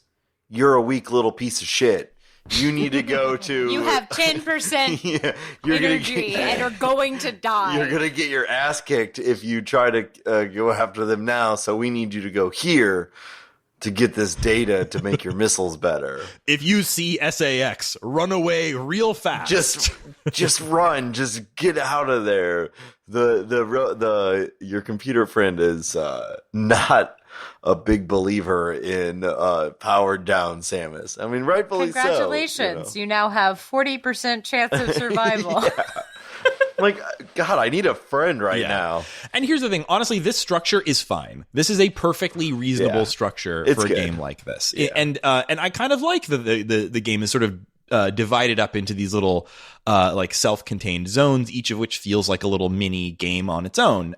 you're a weak little piece of shit. You need to go to... You have 10% energy and are going to die. You're going to get your ass kicked if you try to go after them now, so we need you to go here to get this data to make your missiles better. If you see SAX, run away real fast. Just run. Just get out of there. Your computer friend is not a big believer in powered down Samus. I mean, rightfully so. Congratulations. You now have 40% chance of survival. Like, God, I need a friend right now. And here's the thing. Honestly, this structure is fine. This is a perfectly reasonable structure for a game like this. Yeah. And I kind of like the game is sort of divided up into these little like self-contained zones, each of which feels like a little mini game on its own.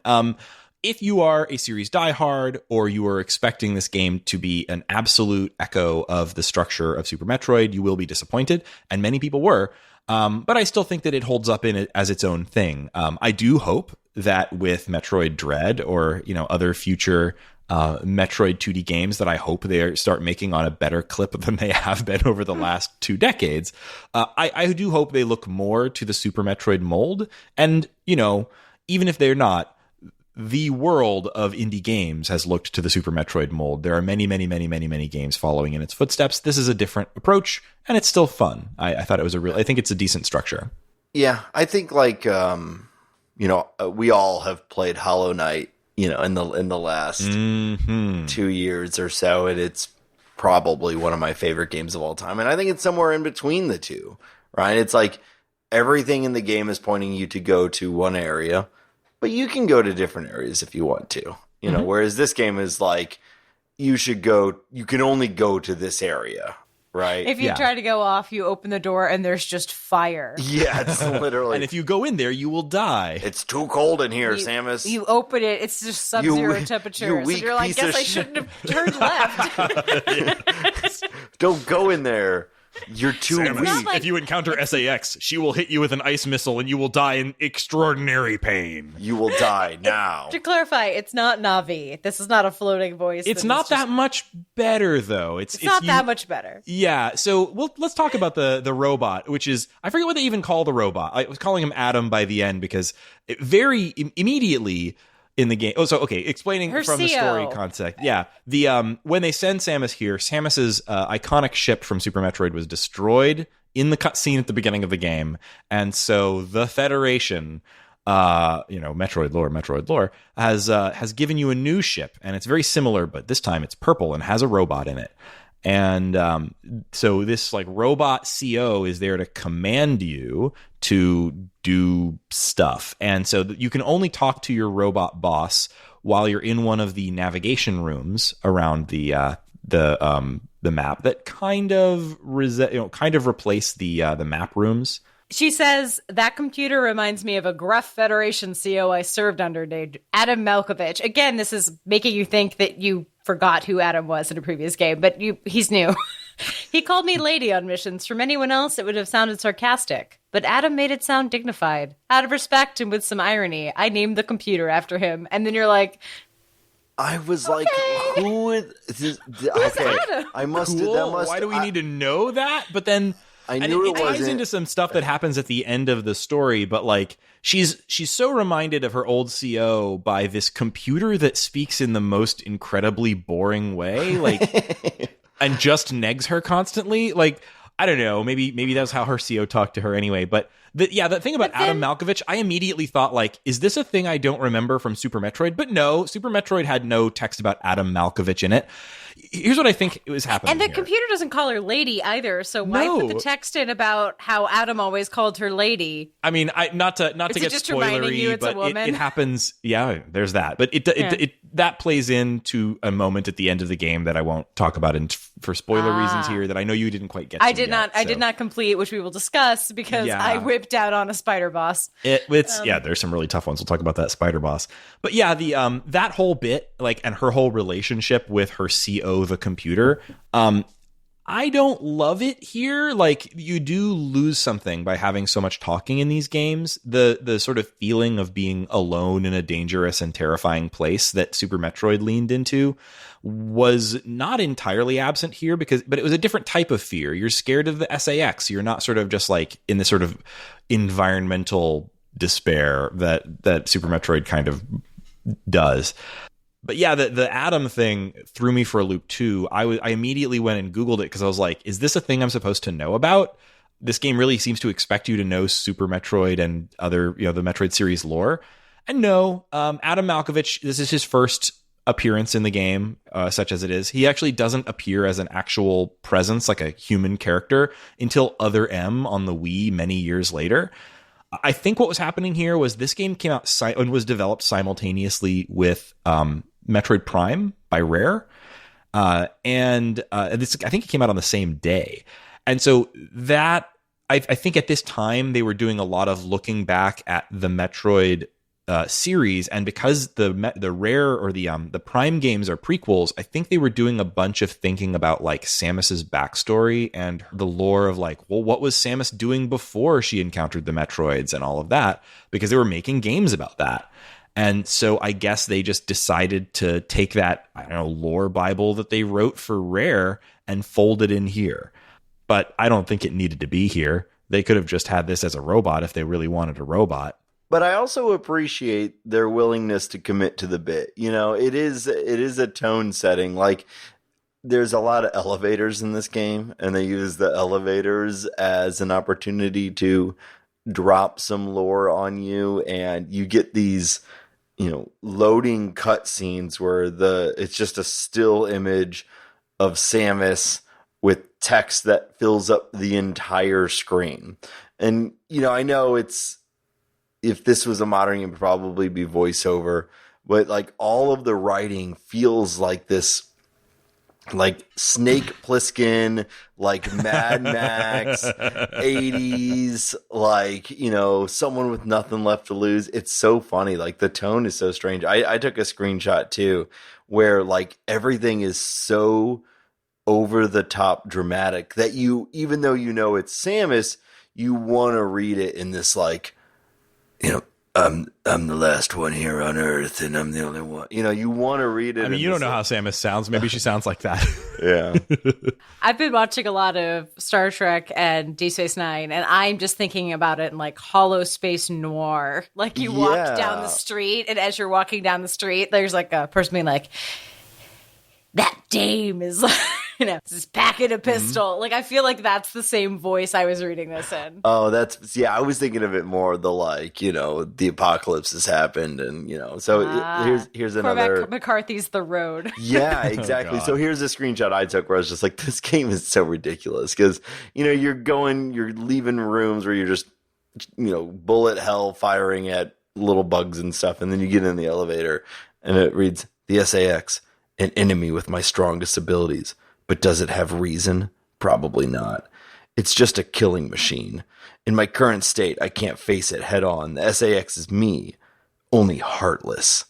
If you are a series diehard, or you are expecting this game to be an absolute echo of the structure of Super Metroid, you will be disappointed, and many people were. But I still think that it holds up in it as its own thing. I do hope that with Metroid Dread, or other future Metroid 2D games that I hope they start making on a better clip than they have been over the last 2 decades, I do hope they look more to the Super Metroid mold. And even if they're not, the world of indie games has looked to the Super Metroid mold. There are many, many, many, many, many games following in its footsteps. This is a different approach, and it's still fun. I thought it was I think it's a decent structure. Yeah, I think like we all have played Hollow Knight, in the last 2 years or so, and it's probably one of my favorite games of all time. And I think it's somewhere in between the two, right? It's like everything in the game is pointing you to go to one area, but you can go to different areas if you want to, whereas this game is like, you can only go to this area, right? If you try to go off, you open the door and there's just fire. Yeah, it's literally. And if you go in there, you will die. It's too cold in here, Samus. You open it, it's just sub-zero temperatures. And you're like, guess I shouldn't have turned left. Don't go in there. You're too Samus, weak. if you encounter SAX, she will hit you with an ice missile and you will die in extraordinary pain. You will die now. To clarify, it's not Navi. This is not a floating voice. It's not that much better, though. It's not that much better. Yeah, so let's talk about the robot, which is, I forget what they even call the robot. I was calling him Adam by the end because very immediately in the game. Oh, so okay, explaining Her from the story concept. Yeah, the when they send Samus here, Samus's iconic ship from Super Metroid was destroyed in the cutscene at the beginning of the game, and so the Federation, Metroid lore has given you a new ship, and it's very similar, but this time it's purple and has a robot in it. And so this like robot CO is there to command you to do stuff. And so you can only talk to your robot boss while you're in one of the navigation rooms around the map that kind of replace the map rooms She says, that computer reminds me of a gruff Federation CO I served under named Adam Malkovich. Again, this is making you think that you forgot who Adam was in a previous game, but he's new. He called me lady on missions. From anyone else, it would have sounded sarcastic. But Adam made it sound dignified. Out of respect and with some irony, I named the computer after him. And then you're like... I was like, who is this? Okay, Adam? I must Cool. that must Why do we need to know that? But then... I knew it ties wasn't. into some stuff that happens at the end of the story, but like she's so reminded of her old CO by this computer that speaks in the most incredibly boring way, like and just negs her constantly. Like, I don't know, maybe that's how her CO talked to her anyway. But the thing about Adam Malkovich, I immediately thought, like, is this a thing I don't remember from Super Metroid? But no, Super Metroid had no text about Adam Malkovich in it. Here's what I think was happening. And the here. computer doesn't call her lady either, so why put the text in about how Adam always called her lady? I mean, not to get just reminding you spoilery, it's a but woman? it happens. Yeah, there's that. But it that plays into a moment at the end of the game that I won't talk about for spoiler reasons here. That I know you didn't quite get. I did not complete, which we will discuss because I whipped out on a spider boss. There's some really tough ones. We'll talk about that spider boss. But yeah, the that whole bit, like, and her whole relationship with her CO, the computer, I don't love it here. Like, you do lose something by having so much talking in these games. The sort of feeling of being alone in a dangerous and terrifying place that Super Metroid leaned into was not entirely absent here, but it was a different type of fear. You're scared of the SAX. You're not sort of just like in this sort of environmental despair that Super Metroid kind of does. But yeah, the Adam thing threw me for a loop too. I immediately went and Googled it because I was like, is this a thing I'm supposed to know about? This game really seems to expect you to know Super Metroid and other, the Metroid series lore. And no, Adam Malkovich, this is his first appearance in the game, such as it is. He actually doesn't appear as an actual presence, like a human character, until Other M on the Wii many years later. I think what was happening here was this game came out and was developed simultaneously with Metroid Prime by Rare, and I think it came out on the same day. And so that I think at this time they were doing a lot of looking back at the Metroid series, and because the Rare or the Prime games are prequels, I think they were doing a bunch of thinking about like Samus's backstory and the lore of like, well, what was Samus doing before she encountered the Metroids and all of that, because they were making games about that. And so I guess they just decided to take that, I don't know, lore Bible that they wrote for Rare and fold it in here. But I don't think it needed to be here. They could have just had this as a robot if they really wanted a robot. But I also appreciate their willingness to commit to the bit. It is a tone setting. Like, there's a lot of elevators in this game, and they use the elevators as an opportunity to drop some lore on you, and you get these loading cutscenes where it's just a still image of Samus with text that fills up the entire screen. And I know if this was a modern game, it would probably be voiceover, but like all of the writing feels like this, like Snake Plissken, like Mad Max, 80s, like, someone with nothing left to lose. It's so funny. Like, the tone is so strange. I took a screenshot too, where like everything is so over the top dramatic that even though it's Samus, you want to read it in this like, I'm the last one here on Earth, and I'm the only one. You want to read it. I mean, you don't know how Samus sounds. Maybe she sounds like that. Yeah. I've been watching a lot of Star Trek and Deep Space Nine, and I'm just thinking about it in like hollow space noir. Like, you walk down the street, and as you're walking down the street, there's like a person being like, that dame is like, just packing a pistol. Like, I feel like that's the same voice I was reading this in. Oh, I was thinking of it more the like, the apocalypse has happened, and so here's another. Cormac McCarthy's The Road. Yeah, exactly. So here's a screenshot I took where I was just like, this game is so ridiculous because you're leaving rooms where you're just bullet hell firing at little bugs and stuff, and then you get in the elevator and it reads, the SAX, an enemy with my strongest abilities. But does it have reason? Probably not. It's just a killing machine. In my current state, I can't face it head on. The SAX is me, only heartless.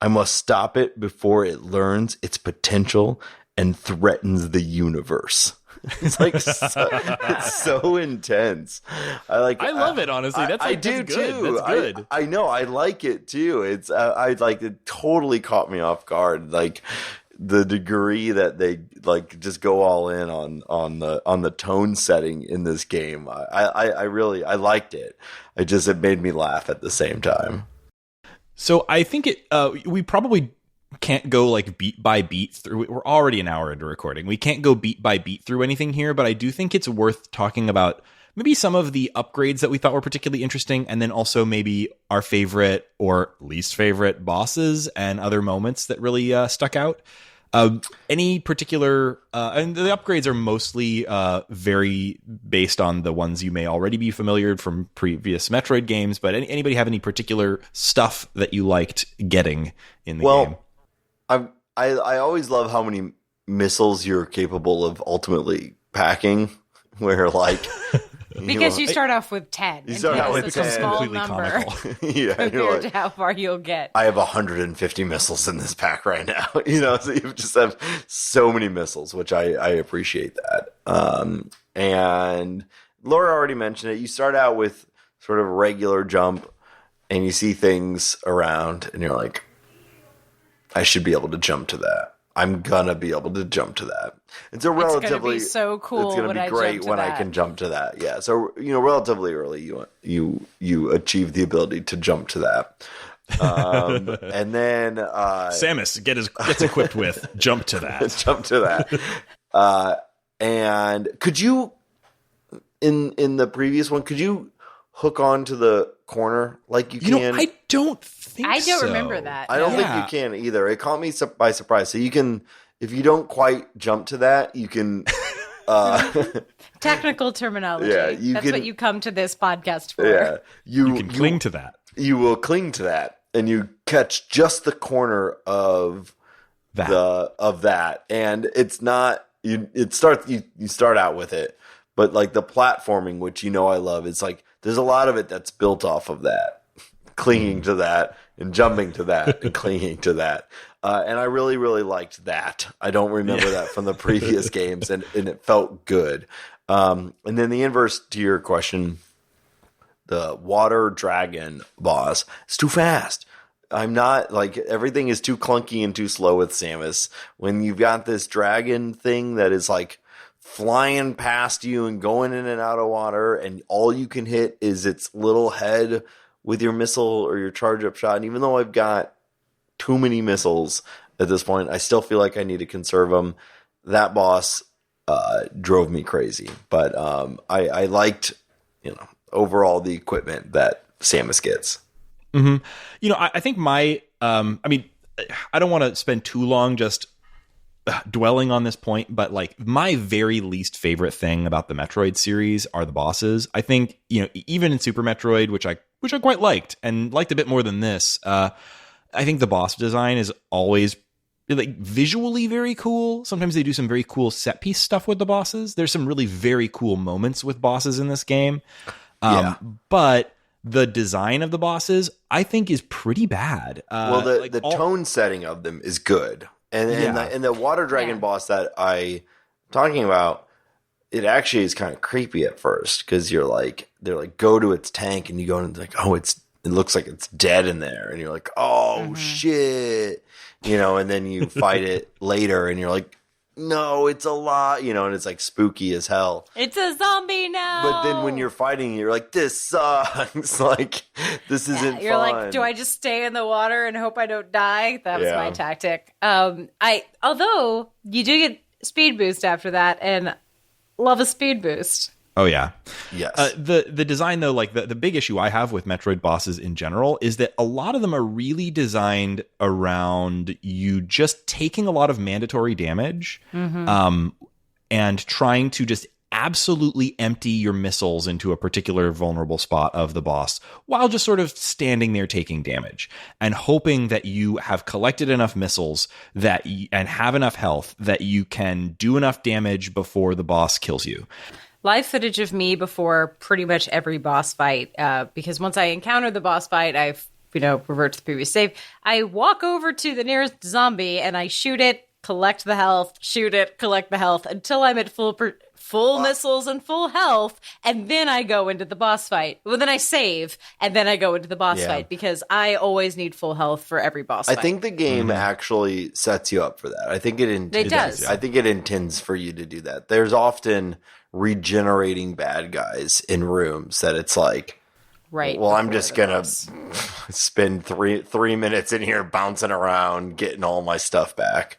I must stop it before it learns its potential and threatens the universe. It's like it's so intense. I love it, honestly. That's I do that's good. too. That's good. I know. I like it too. It's I like it. Totally caught me off guard. Like the degree that they like just go all in on the tone setting in this game. I really liked it. It made me laugh at the same time. So I think we probably can't go like beat by beat through. We're already an hour into recording. We can't go beat by beat through anything here, but I do think it's worth talking about maybe some of the upgrades that we thought were particularly interesting, and then also maybe our favorite or least favorite bosses and other moments that really stuck out. Any particular, and the upgrades are mostly very based on the ones you may already be familiar from previous Metroid games, but anybody have any particular stuff that you liked getting in the game? I always love how many missiles you're capable of ultimately packing, where like... Because you start off with 10. You start out with 10. Such a small Completely number comical. compared to how far you'll get. I have 150 missiles in this pack right now. So you just have so many missiles, which I appreciate that. And Laura already mentioned it. You start out with sort of regular jump, and you see things around, and you're like, I should be able to jump to that. I'm gonna be able to jump to that. It's gonna be so cool. It's gonna be great when I can jump to that. Yeah. So relatively early, you achieve the ability to jump to that, and then Samus gets equipped with jump to that. Jump to that. And could you in the previous one? Could you hook on to the corner like you can? I don't think I don't so. remember that. I don't think you can either. It caught me by surprise. So you can, if you don't quite jump to that, you can. Technical terminology. Yeah, that's what you come to this podcast for. Yeah, you can cling to that. You will cling to that, and you catch just the corner of that, and it's not. You start out with it, but like the platforming, which I love, it's like there's a lot of it that's built off of that, clinging to that and jumping to that and clinging to that. And I really, really liked that. I don't remember that from the previous games, and it felt good. And then the inverse to your question, the water dragon boss, it's too fast. I'm not like everything is too clunky and too slow with Samus. When you've got this dragon thing that is like flying past you and going in and out of water, and all you can hit is its little head with your missile or your charge up shot. And even though I've got too many missiles at this point, I still feel like I need to conserve them. That boss drove me crazy, but I liked overall the equipment that Samus gets. Mm-hmm. I think my I don't want to spend too long just dwelling on this point, but like my very least favorite thing about the Metroid series are the bosses. I think even in Super Metroid, which I quite liked and liked a bit more than this, I think the boss design is always like visually very cool. Sometimes they do some very cool set piece stuff with the bosses. There's some really very cool moments with bosses in this game, but the design of the bosses I think is pretty bad. Well, the tone setting of them is good. And the water dragon boss that I'm talking about, it actually is kind of creepy at first because they're like go to its tank and you go and like, oh, it looks like it's dead in there, and you're like, oh shit, and then you fight it later and you're like, no, it's a lot, and it's like spooky as hell. It's a zombie now. But then when you're fighting, you're like, this sucks. Like, this isn't you're fun. like, do I just stay in the water and hope I don't die? That was my tactic. Although you do get speed boost after that, and love a speed boost. Oh yeah. Yes. The design though, like the big issue I have with Metroid bosses in general is that a lot of them are really designed around you just taking a lot of mandatory damage, and trying to just absolutely empty your missiles into a particular vulnerable spot of the boss while just sort of standing there taking damage and hoping that you have collected enough missiles and have enough health that you can do enough damage before the boss kills you. live footage of me before pretty much every boss fight, because once I encounter the boss fight, I've revert to the previous save. I walk over to the nearest zombie and I shoot it, collect the health, shoot it, collect the health until I'm at full missiles and full health, and then I go into the boss fight. Well, then I save, and then I go into the boss fight because I always need full health for every boss fight. I think the game actually sets you up for that. I think it does. I think it intends for you to do that. There's often regenerating bad guys in rooms that it's like, right. Well, I'm just gonna spend three minutes in here bouncing around, getting all my stuff back.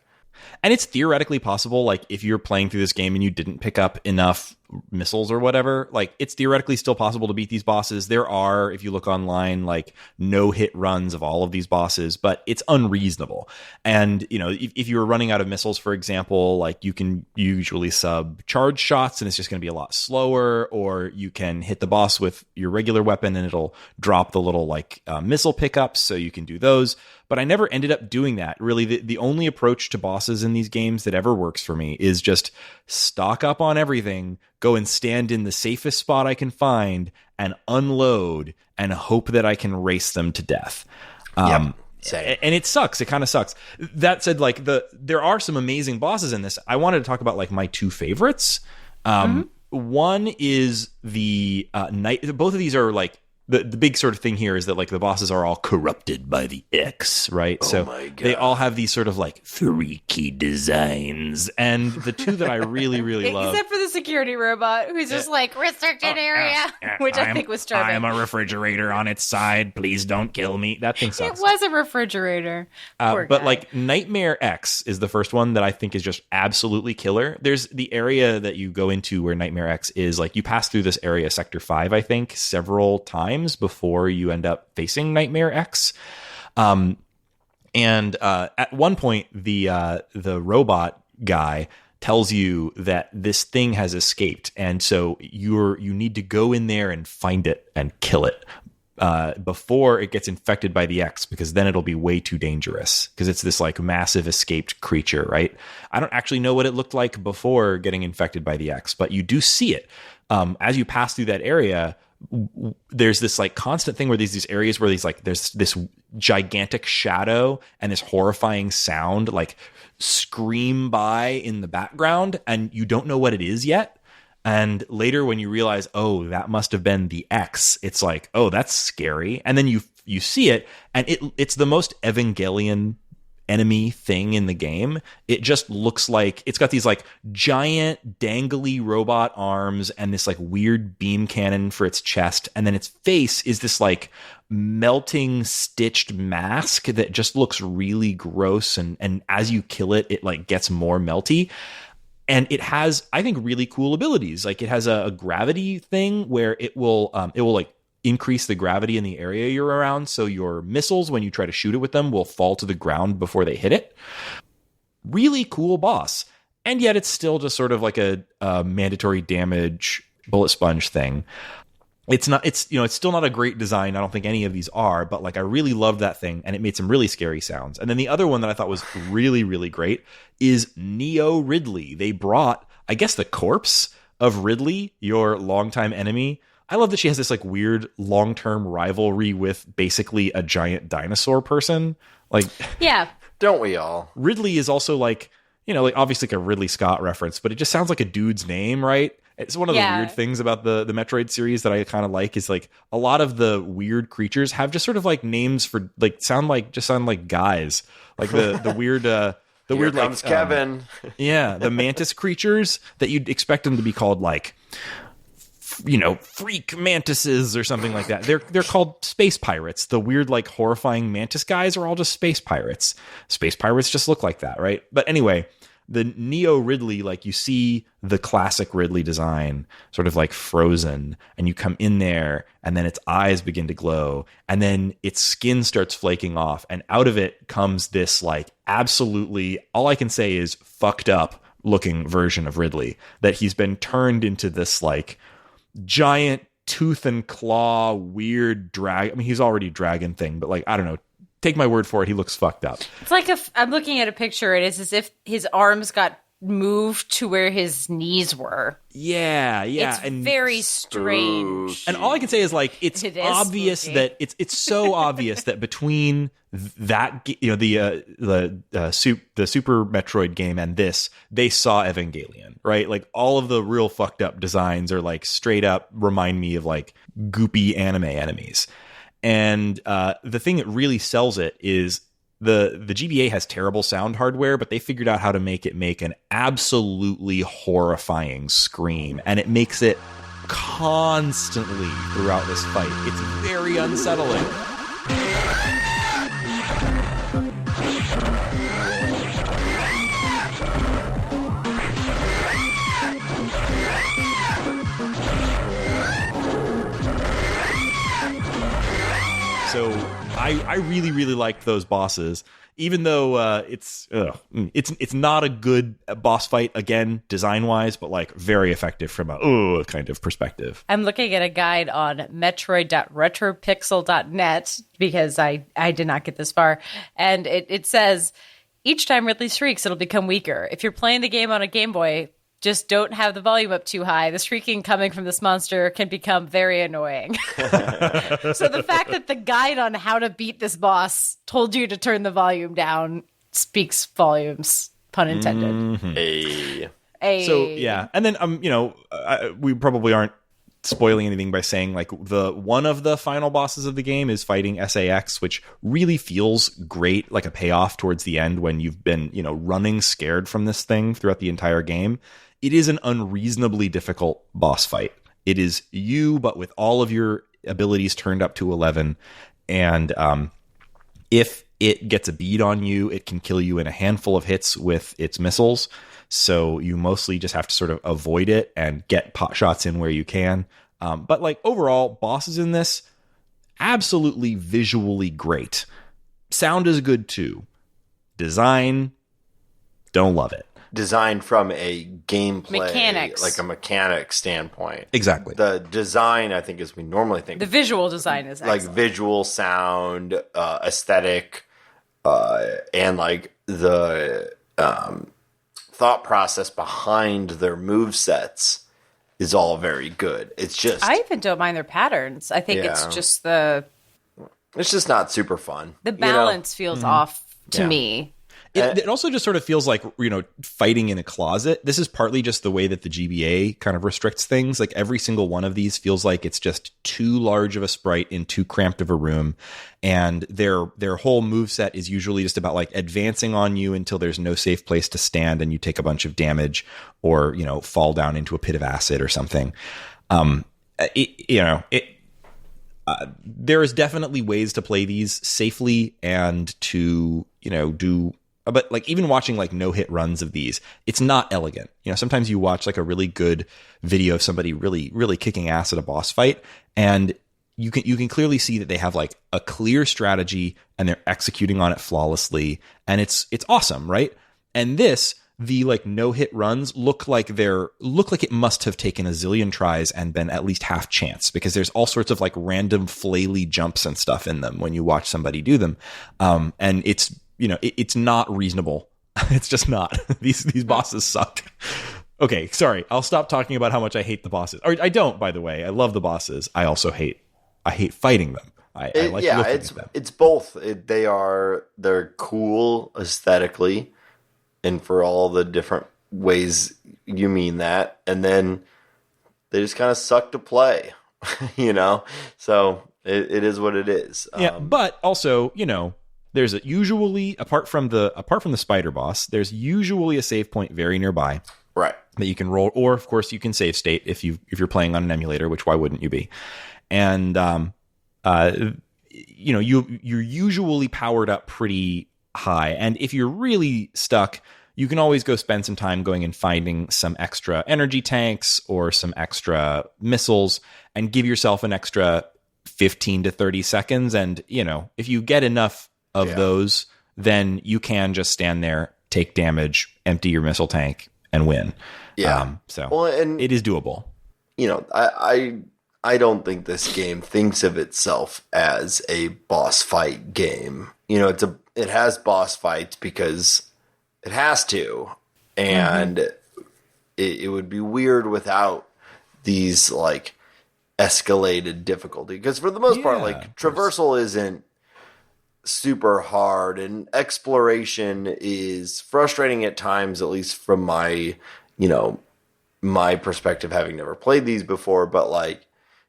And it's theoretically possible, like, if you're playing through this game and you didn't pick up enough missiles or whatever, like, it's theoretically still possible to beat these bosses. There are, if you look online, like, no-hit runs of all of these bosses, but it's unreasonable. And, if you were running out of missiles, for example, like, you can usually sub charge shots and it's just going to be a lot slower, or you can hit the boss with your regular weapon and it'll drop the little, like, missile pickups, so you can do those. But I never ended up doing that. Really, the only approach to bosses in these games that ever works for me is just stock up on everything, go and stand in the safest spot I can find, and unload, and hope that I can race them to death. Same. And it sucks. It kind of sucks. That said, like, there are some amazing bosses in this. I wanted to talk about, like, my two favorites. One is the night. Both of these are, like, the big sort of thing here is that, like, the bosses are all corrupted by the X, right? Oh, so my God. they all have these sort of, like, freaky designs. And the two that I really, really love... Except for the security robot, who's just like, restricted area, which I think was charming. I'm a refrigerator on its side. Please don't kill me. That thing sucks. It was a refrigerator. Poor but, guy. like, Nightmare X is the first one that I think is just absolutely killer. There's the area that you go into where Nightmare X is, like, you pass through this area, Sector 5, I think, several times before you end up facing Nightmare X. And at one point, the robot guy tells you that this thing has escaped, and so you need to go in there and find it and kill it before it gets infected by the X, because then it'll be way too dangerous, because it's this, like, massive escaped creature, right? I don't actually know what it looked like before getting infected by the X, but you do see it as you pass through that area. There's this, like, constant thing where these areas where there's this gigantic shadow and this horrifying sound, like, scream by in the background, and you don't know what it is yet. And later when you realize, oh, that must have been the X, it's like, oh, that's scary. And then you see it, and it's the most Evangelion enemy thing in the game. It just looks like it's got these, like, giant dangly robot arms and this, like, weird beam cannon for its chest, and then its face is this, like, melting stitched mask that just looks really gross, and as you kill it, it, like, gets more melty. And it has, I think, really cool abilities. Like, it has a gravity thing where it will like increase the gravity in the area you're around, so your missiles, when you try to shoot it with them, will fall to the ground before they hit it. Really cool boss. And yet it's still just sort of like a mandatory damage bullet sponge thing. It's still not a great design. I don't think any of these are, but, like, I really loved that thing, and it made some really scary sounds. And then the other one that I thought was really, really great is Neo Ridley. They brought, I guess, the corpse of Ridley, your longtime enemy. I love that she has this, like, weird long-term rivalry with basically a giant dinosaur person. Like, yeah, don't we all? Ridley is also, like, like, obviously, like, a Ridley Scott reference, but it just sounds like a dude's name, right? It's one of the weird things about the Metroid series that I kind of like is, like, a lot of the weird creatures have just sort of, like, names for, like, sound like guys, like the weird the Here weird, comes like, Kevin. the mantis creatures that you'd expect them to be called, like, freak mantises or something like that. They're called space pirates. The weird, like, horrifying mantis guys are all just space pirates. Space pirates just look like that, right? But anyway, the Neo Ridley, like, you see the classic Ridley design sort of, like, frozen, and you come in there, and then its eyes begin to glow, and then its skin starts flaking off, and out of it comes this, like, absolutely, all I can say is fucked up looking version of Ridley, that he's been turned into this, like, giant tooth and claw weird dragon. I mean, he's already dragon thing, but, like, I don't know. Take my word for it, he looks fucked up. It's like I'm looking at a picture. It is as if his arms got move to where his knees were. Yeah. It's and very strange. And all I can say is like it's obvious spooky. that it's so obvious that between that the Super Metroid game and this, they saw Evangelion, right? Like all of the real fucked up designs are like straight up remind me of like goopy anime enemies. And the thing that really sells it is the GBA has terrible sound hardware, but they figured out how to make an absolutely horrifying scream, and it makes it constantly throughout this fight. It's very unsettling. So I really, really liked those bosses, even though it's not a good boss fight, again, design-wise, but like very effective from a kind of perspective. I'm looking at a guide on metroid.retropixel.net because I did not get this far. And it says, each time Ridley shrieks, it'll become weaker. If you're playing the game on a Game Boy, just don't have the volume up too high. The shrieking coming from this monster can become very annoying. So the fact that the guide on how to beat this boss told you to turn the volume down speaks volumes, pun intended. Mm-hmm. So yeah, and then we probably aren't spoiling anything by saying like one of the final bosses of the game is fighting SAX, which really feels great, like a payoff towards the end when you've been running scared from this thing throughout the entire game. It is an unreasonably difficult boss fight. It is you, but with all of your abilities turned up to 11. And if it gets a bead on you, it can kill you in a handful of hits with its missiles. So you mostly just have to sort of avoid it and get pot shots in where you can. But like overall, bosses in this, absolutely visually great. Sound is good too. Design, don't love it. Designed from a gameplay, mechanics, like a mechanic standpoint. Exactly. The design, I think, as we normally think. The visual design is excellent. Like visual, sound, aesthetic, and like the thought process behind their movesets is all very good. It's just... I even don't mind their patterns. I think it's just it's just not super fun. The balance feels off to me. It also just sort of feels like, fighting in a closet. This is partly just the way that the GBA kind of restricts things. Like every single one of these feels like it's just too large of a sprite in too cramped of a room. And their whole moveset is usually just about like advancing on you until there's no safe place to stand and you take a bunch of damage or, fall down into a pit of acid or something. There is definitely ways to play these safely and to, but like even watching like no hit runs of these, it's not elegant. Sometimes you watch like a really good video of somebody really, really kicking ass at a boss fight, and you can clearly see that they have like a clear strategy and they're executing on it flawlessly, and it's awesome, right? And the like no hit runs look like it must have taken a zillion tries and been at least half chance, because there's all sorts of like random flaily jumps and stuff in them when you watch somebody do them, and it's not reasonable. It's just not. These bosses suck. Okay, sorry. I'll stop talking about how much I hate the bosses. Or I don't, by the way. I love the bosses. I also hate fighting them. I like looking at them. It's both. They're cool aesthetically, and for all the different ways you mean that, and then they just kind of suck to play. So it is what it is. Yeah, but also, there's usually, apart from the spider boss, there's usually a save point very nearby, right, that you can roll, or of course you can save state if you're playing on an emulator, which why wouldn't you be? And you're usually powered up pretty high, and if you're really stuck, you can always go spend some time going and finding some extra energy tanks or some extra missiles and give yourself an extra 15 to 30 seconds. And if you get enough of those, then you can just stand there, take damage, empty your missile tank, and win. Yeah. And it is doable. I don't think this game thinks of itself as a boss fight game. It has boss fights because it has to. and it would be weird without these like escalated difficulty, because for the most part, like traversal isn't super hard, and exploration is frustrating at times, at least from my perspective, having never played these before. But like,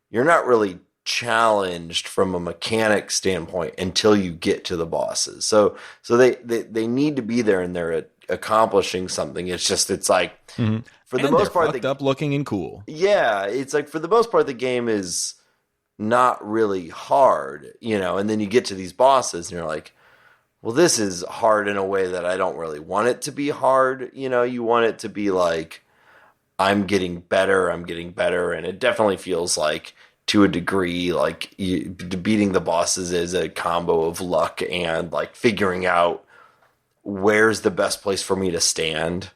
you're not really challenged from a mechanic standpoint until you get to the bosses. So they need to be there, and they're accomplishing something. It's like for the most part, fucked up looking and cool. Yeah, it's like for the most part, the game is not really hard, and then you get to these bosses and you're like, well, this is hard in a way that I don't really want it to be hard. You want it to be like, I'm getting better. And it definitely feels like, to a degree, like beating the bosses is a combo of luck and like figuring out where's the best place for me to stand,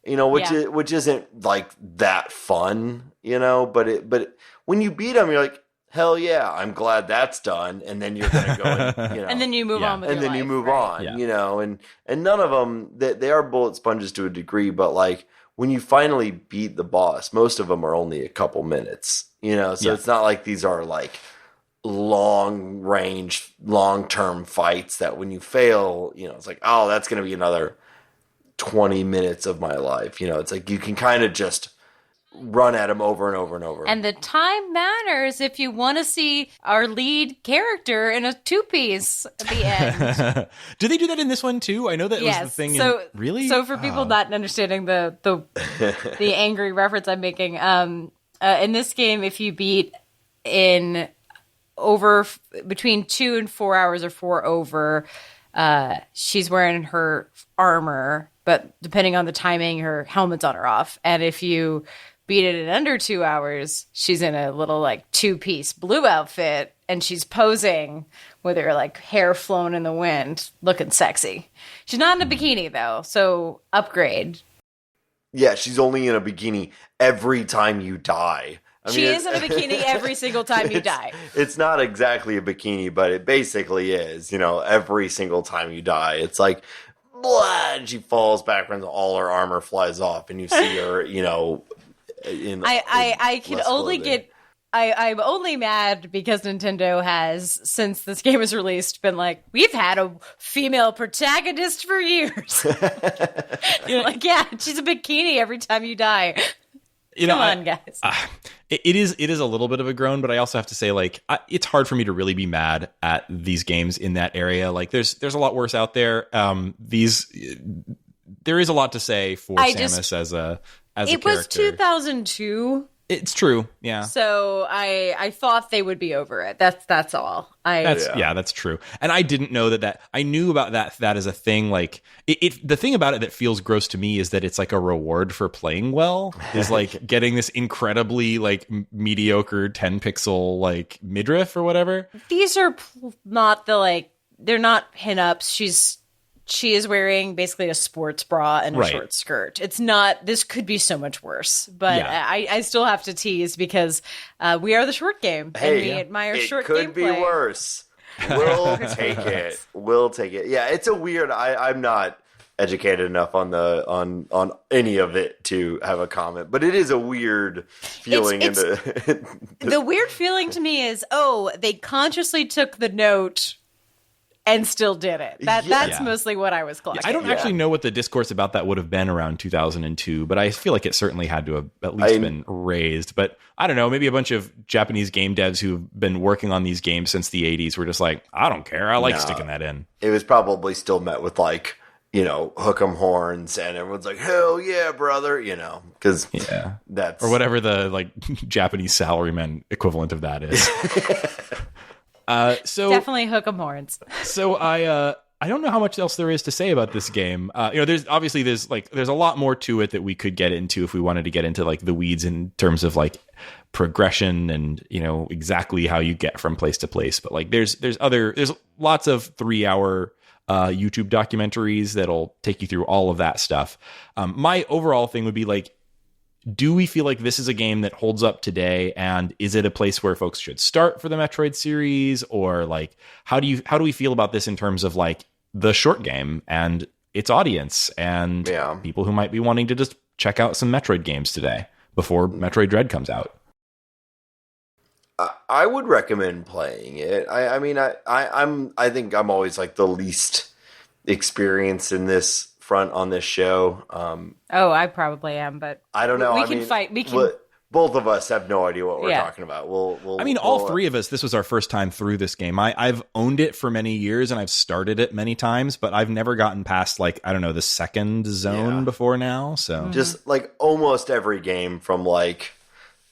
which isn't like that fun, but when you beat them, you're like, hell yeah, I'm glad that's done. And then you're going to go and, and then you move on with your life, you move on, yeah. And none of them, they are bullet sponges to a degree, but like when you finally beat the boss, most of them are only a couple minutes, so it's not like these are like long range, long-term fights that when you fail, it's like, oh, that's going to be another 20 minutes of my life. It's like you can kind of just run at them over and over and over. And the time matters if you want to see our lead character in a two-piece at the end. Do they do that in this one too? I know that was the thing. Really? So for people not understanding the angry reference I'm making, in this game, if you beat in over between 2 and 4 hours or 4 over, she's wearing her armor, but depending on the timing, her helmet's on or off. And if you beat it in under 2 hours, she's in a little like 2-piece blue outfit, and she's posing with her like hair flown in the wind, looking sexy. She's not in a bikini though, so upgrade. Yeah, she's only in a bikini every time you die. She is in a bikini every single time you die. It's not exactly a bikini, but it basically is. Every single time you die, it's like, blah, and she falls backwards, and all her armor flies off, and you see her, I can only get. I'm only mad because Nintendo has, since this game was released, been like, we've had a female protagonist for years. You're like, yeah, she's a bikini every time you die. Come on, guys. It is a little bit of a groan, but I also have to say, like, it's hard for me to really be mad at these games in that area. Like, there's a lot worse out there. There is a lot to say for Samus as a character. It was 2002. It's true, yeah. So I thought they would be over it. That's all. That's true. And I didn't know that. I knew about that as a thing. Like the thing about it that feels gross to me is that it's like a reward for playing well. Is like getting this incredibly like mediocre 10-pixel like midriff or whatever. These are not they're not pinups. She is wearing basically a sports bra and a short skirt. It's not, this could be so much worse, but I still have to tease because we are the short game, and we admire short gameplay. It could be worse. We'll take it. We'll take it. Yeah, it's a weird, I'm not educated enough on on any of it to have a comment, but it is a weird feeling. The weird feeling to me is, they consciously took the note and still did it. That's mostly what I was clocking. I don't actually know what the discourse about that would have been around 2002, but I feel like it certainly had to have at least been raised. But I don't know, maybe a bunch of Japanese game devs who've been working on these games since the 80s were just like, I don't care. I like sticking that in. It was probably still met with like, hook 'em horns, and everyone's like, hell yeah, brother, because that's... Or whatever the like Japanese salaryman equivalent of that is. So definitely hook 'em horns. So I don't know how much else there is to say about this game. There's a lot more to it that we could get into if we wanted to get into like the weeds in terms of like progression and exactly how you get from place to place. But like there's lots of 3-hour YouTube documentaries that'll take you through all of that stuff. My overall thing would be like, do we feel like this is a game that holds up today, and is it a place where folks should start for the Metroid series, or like how do we feel about this in terms of like the short game and its audience and people who might be wanting to just check out some Metroid games today before Metroid Dread comes out. I would recommend playing it. I think I'm always like the least experienced in this front on this show. I probably am, but I don't know. We can fight. We can. Both of us have no idea what we're talking about. All three of us, this was our first time through this game. I've owned it for many years and I've started it many times, but I've never gotten past like, I don't know, the second zone before now. So just like almost every game from like,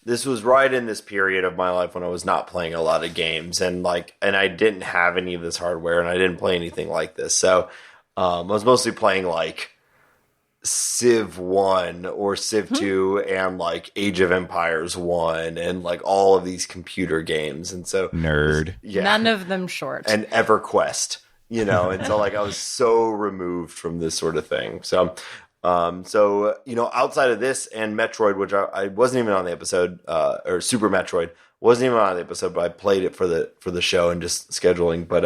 this was right in this period of my life when I was not playing a lot of games and I didn't have any of this hardware and I didn't play anything like this. So I was mostly playing like Civ 1 or Civ 2 and like Age of Empires 1 and like all of these computer games. And so nerd. None of them short. And EverQuest, and so like I was so removed from this sort of thing. So outside of this and Metroid, which I wasn't even on the episode, or Super Metroid wasn't even on the episode, but I played it for the show and just scheduling. But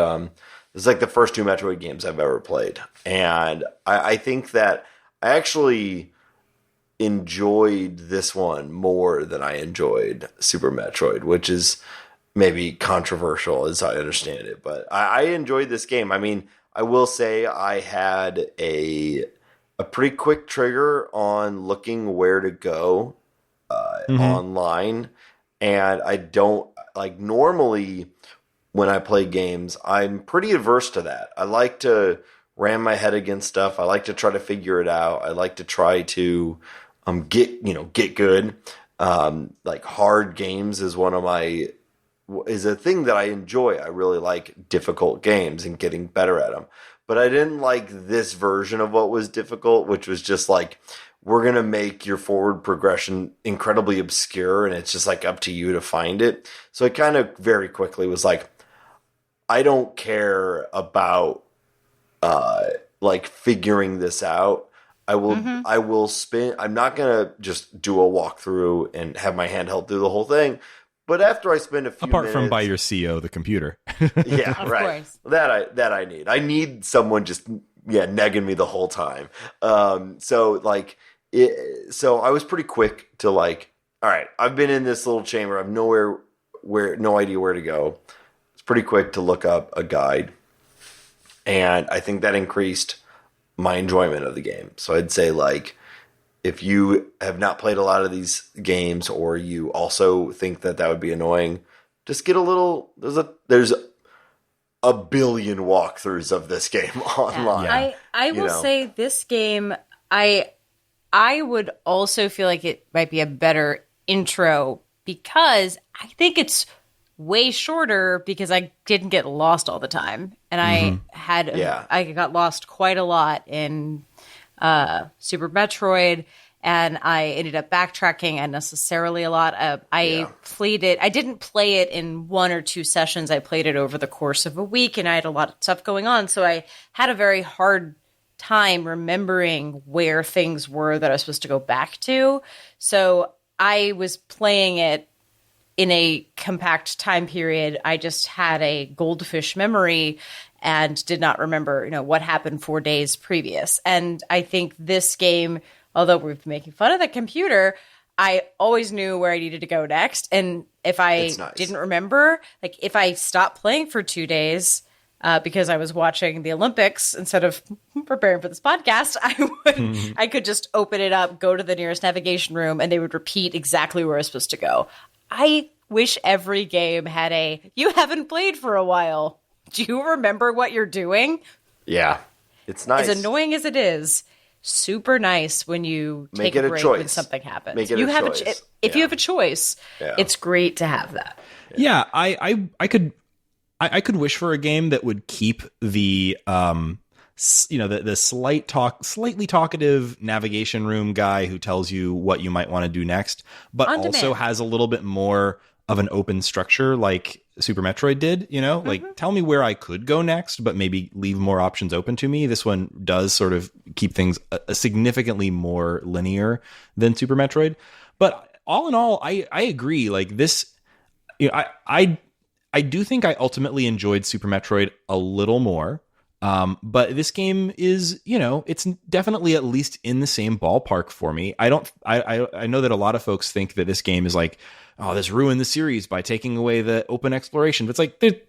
it's like the first 2 Metroid games I've ever played, and I think that I actually enjoyed this one more than I enjoyed Super Metroid, which is maybe controversial as I understand it. But I enjoyed this game. I mean, I will say I had a pretty quick trigger on looking where to go online. And I don't, like, normally when I play games, I'm pretty averse to that. I like to ram my head against stuff. I like to try to figure it out. I like to try to get good. Like hard games is is a thing that I enjoy. I really like difficult games and getting better at them. But I didn't like this version of what was difficult, which was just like, we're going to make your forward progression incredibly obscure and it's just like up to you to find it. So it kind of very quickly was like, I don't care about like figuring this out. I will spin. I'm not going to just do a walkthrough and have my hand held through the whole thing. But after I spend a few apart minutes, from by your CO, the computer. Yeah, of right. Course. That I need. I need someone just negging me the whole time. So I was pretty quick to like, all right, I've been in this little chamber. I've no idea where to go. It's pretty quick to look up a guide. And I think that increased my enjoyment of the game. So I'd say like, if you have not played a lot of these games or you also think that would be annoying, just get a little, there's a billion walkthroughs of this game online. Yeah. I will say this game, I would also feel like it might be a better intro because I think it's way shorter because I didn't get lost all the time. And I got lost quite a lot in Super Metroid, and I ended up backtracking unnecessarily a lot. I played it. I didn't play it in 1 or 2 sessions. I played it over the course of a week, and I had a lot of stuff going on. So I had a very hard time remembering where things were that I was supposed to go back to. So I was playing it in a compact time period. I just had a goldfish memory and did not remember, what happened 4 days previous. And I think this game, although we've been making fun of the computer, I always knew where I needed to go next. And if I didn't remember, like if I stopped playing for 2 days because I was watching the Olympics instead of preparing for this podcast, I could just open it up, go to the nearest navigation room, and they would repeat exactly where I was supposed to go. I wish every game had you haven't played for a while. Do you remember what you're doing? Yeah. It's nice. As annoying as it is, super nice when you take a break when something happens. Make it a choice. If you have a choice, it's great to have that. Yeah, I could wish for a game that would keep the the slightly talkative navigation room guy who tells you what you might want to do next, but also has a little bit more of an open structure like Super Metroid did, like tell me where I could go next, but maybe leave more options open to me. This one does sort of keep things significantly more linear than Super Metroid. But all in all, I agree. Like this, I do think I ultimately enjoyed Super Metroid a little more. But this game is, it's definitely at least in the same ballpark for me. I know that a lot of folks think that this game is like, oh, this ruined the series by taking away the open exploration. But it's like,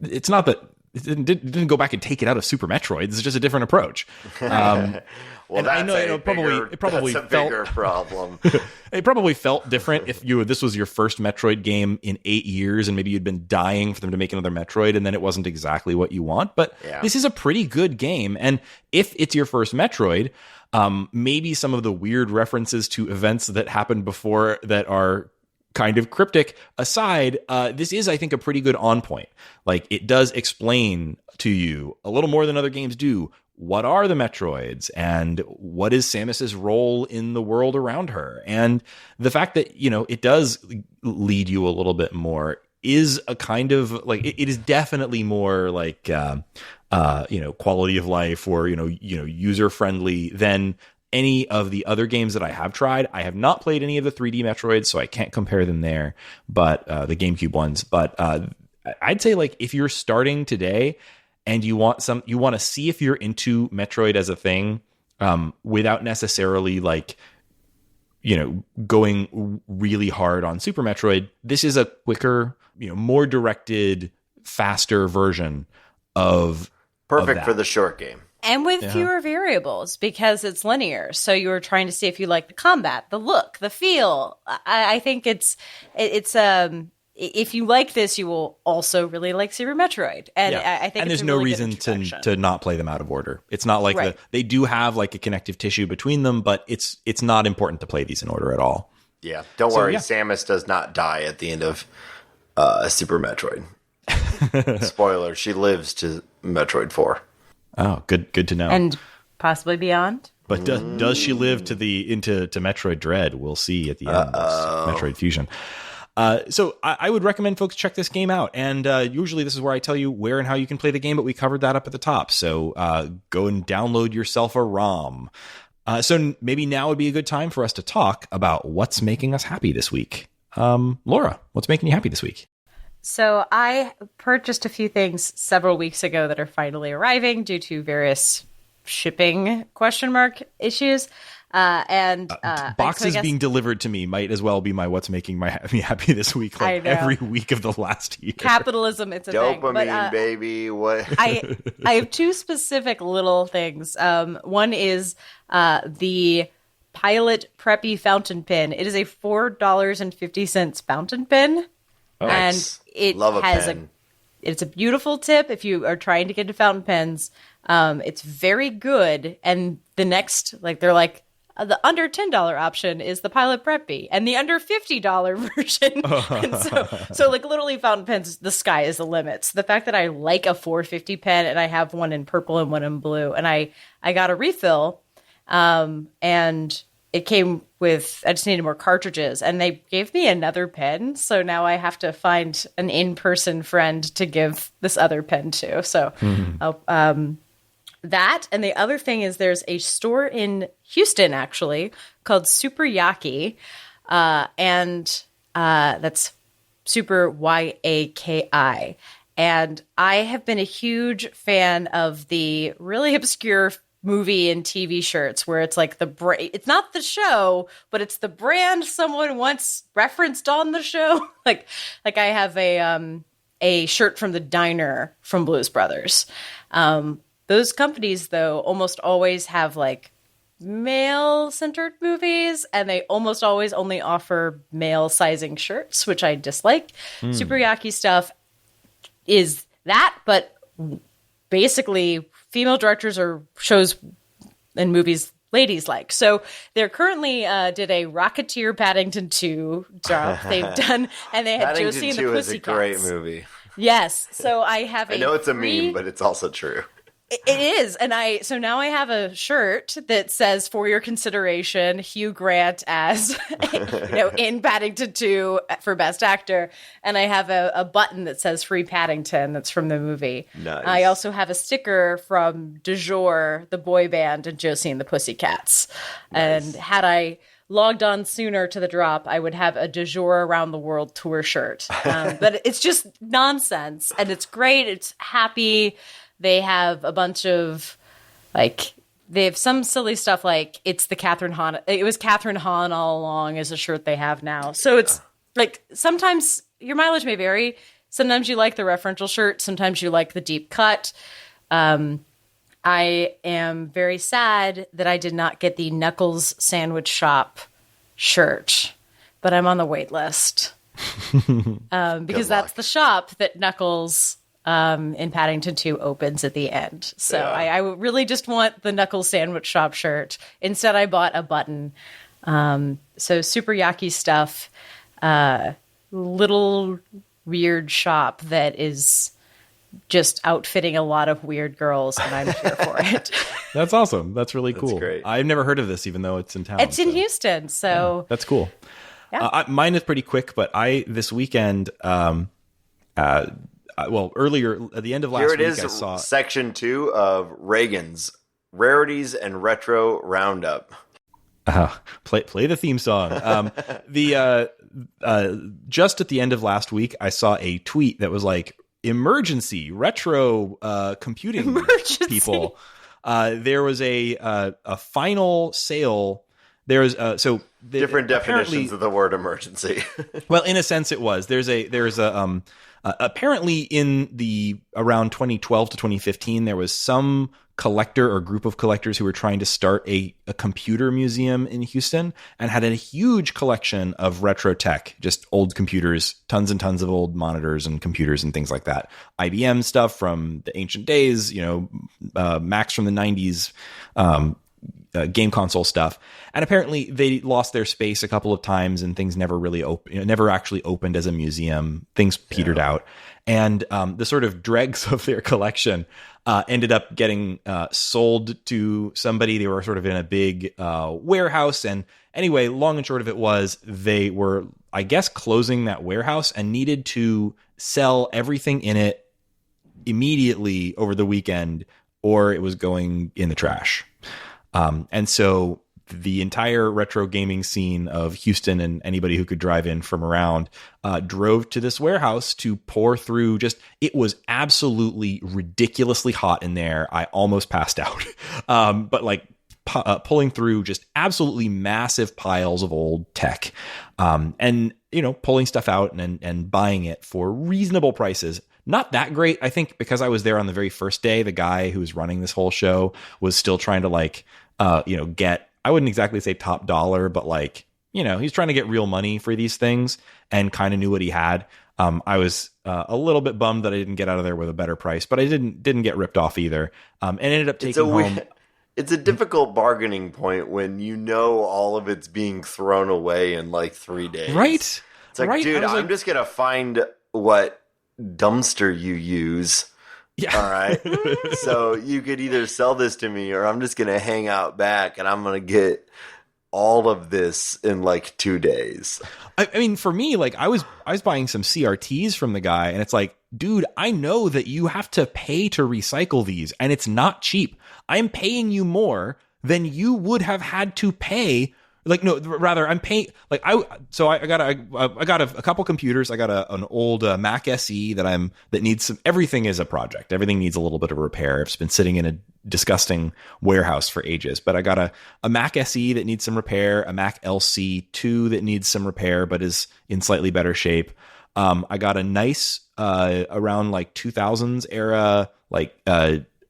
it's not that it didn't go back and take it out of Super Metroid. This is just a different approach. Well, I know it probably that's a felt bigger problem. it probably felt different if this was your first Metroid game in 8 years, and maybe you'd been dying for them to make another Metroid, and then it wasn't exactly what you want. But This is a pretty good game, and if it's your first Metroid, maybe some of the weird references to events that happened before that are kind of cryptic aside, this is, I think, a pretty good on point. Like, it does explain to you a little more than other games do. What are the Metroids, and what is Samus's role in the world around her? And the fact that, it does lead you a little bit more is a kind of like, it is definitely more like, quality of life or, user friendly than any of the other games that I have tried. I have not played any of the 3D Metroids, so I can't compare them there, but the GameCube ones. But I'd say, like, if you're starting today and you want to see if you're into Metroid as a thing, without necessarily like, going really hard on Super Metroid, this is a quicker, more directed, faster version of Perfect for the short game. And with fewer variables because it's linear. So you were trying to see if you like the combat, the look, the feel. I think it's if you like this, you will also really like Super Metroid. And I think there's it's a no really reason to not play them out of order. It's not like they do have like a connective tissue between them, but it's not important to play these in order at all. Yeah. Don't worry. Samus does not die at the end of Super Metroid. Spoiler, she lives to Metroid 4. Oh, good to know. And possibly beyond. But does she live to Metroid Dread? We'll see at the end of this Metroid Fusion. So I would recommend folks check this game out. And usually this is where I tell you where and how you can play the game, but we covered that up at the top. So go and download yourself a ROM. So maybe now would be a good time for us to talk about what's making us happy this week. Laura, what's making you happy this week? So I purchased a few things several weeks ago that are finally arriving due to various shipping ? Issues. Boxes being delivered to me might as well be my what's making me happy this week, like every week of the last year. Capitalism, it's a dopamine, thing. But, baby. What? I have two specific little things. One is the Pilot Preppy fountain pen. It is a $4.50 fountain pen. Oh, nice. And it it's a beautiful tip if you are trying to get into fountain pens. It's very good. And the next, they're like, the under $10 option is the Pilot Preppy, and the under $50 version. And so literally fountain pens, the sky is the limit. So the fact that I like a $4.50 pen, and I have one in purple and one in blue, and I got a refill, and it came with, I just needed more cartridges, and they gave me another pen. So now I have to find an in-person friend to give this other pen to. So, that. And the other thing is there's a store in Houston, actually, called Super Yaki. And that's Super Yaki. And I have been a huge fan of the really obscure movie and TV shirts where it's like it's not the show, but it's the brand someone once referenced on the show. like I have a shirt from the diner from Blues Brothers. Those companies, though, almost always have male-centered movies, and they almost always only offer male-sizing shirts, which I dislike. Super Yaki stuff is that, but basically female directors or shows and movies ladies like. So they're currently did a Rocketeer Paddington 2 drop they've done, and they had Paddington Josie and the 2 Pussycats. is a great movie. Yes. So I have I know it's a meme, but it's also true. It is. And so now I have a shirt that says, for your consideration, Hugh Grant as, in Paddington 2 for Best Actor. And I have a button that says Free Paddington that's from the movie. Nice. I also have a sticker from Du Jour, the boy band, and Josie and the Pussycats. Nice. And had I logged on sooner to the drop, I would have a Du Jour Around the World tour shirt. But it's just nonsense. And it's great. It's happy. They have a bunch of they have some silly stuff like it's the Catherine Hahn. It was Catherine Hahn all along is a shirt they have now. So it's sometimes your mileage may vary. Sometimes you like the referential shirt. Sometimes you like the deep cut. I am very sad that I did not get the Knuckles Sandwich Shop shirt, but I'm on the wait list because that's the shop that Knuckles in Paddington 2 opens at the end. So I really just want the Knuckles Sandwich Shop shirt. Instead, I bought a button. So super Yaki stuff. Little weird shop that is just outfitting a lot of weird girls, and I'm here for it. That's awesome. That's really cool. That's great. I've never heard of this, even though it's in town. It's in Houston, so yeah, that's cool. Yeah. Mine is pretty quick, but this weekend, earlier at the end of last week, I saw section 2 of Raygan's Rarities and Retro Roundup. Play the theme song. Just at the end of last week, I saw a tweet that was like, emergency retro computing people. There was a final sale. There's different definitions of the word emergency. Well, in a sense, it was. There's a apparently in the around 2012 to 2015, there was some collector or group of collectors who were trying to start a computer museum in Houston and had a huge collection of retro tech, just old computers, tons and tons of old monitors and computers and things like that. IBM stuff from the ancient days, Macs from the 90s, game console stuff. And apparently they lost their space a couple of times and things never really never actually opened as a museum. Things petered out. And the sort of dregs of their collection ended up getting sold to somebody. They were sort of in a big warehouse. And anyway, long and short of it was they were, I guess, closing that warehouse and needed to sell everything in it immediately over the weekend, or it was going in the trash. And so the entire retro gaming scene of Houston and anybody who could drive in from around drove to this warehouse to pour through it was absolutely ridiculously hot in there. I almost passed out. But pulling through just absolutely massive piles of old tech, and, pulling stuff out and buying it for reasonable prices. Not that great. I think because I was there on the very first day, the guy who was running this whole show was still trying to get, I wouldn't exactly say top dollar, but he's trying to get real money for these things and kind of knew what he had. I was a little bit bummed that I didn't get out of there with a better price, but I didn't get ripped off either. And ended up taking home. It's a difficult bargaining point when all of it's being thrown away in 3 days. Right. It's like, dude, I'm just going to find what dumpster you use. Yeah. All right. So you could either sell this to me or I'm just going to hang out back and I'm going to get all of this in 2 days. I mean, for me, I was buying some CRTs from the guy and it's like, dude, I know that you have to pay to recycle these and it's not cheap. I'm paying you more than you would have had to pay. I'm paying. I got a couple computers. I got an old Mac SE that needs some. Everything is a project. Everything needs a little bit of repair. It's been sitting in a disgusting warehouse for ages. But I got a Mac SE that needs some repair. A Mac LC2 that needs some repair, but is in slightly better shape. I got a nice around 2000s era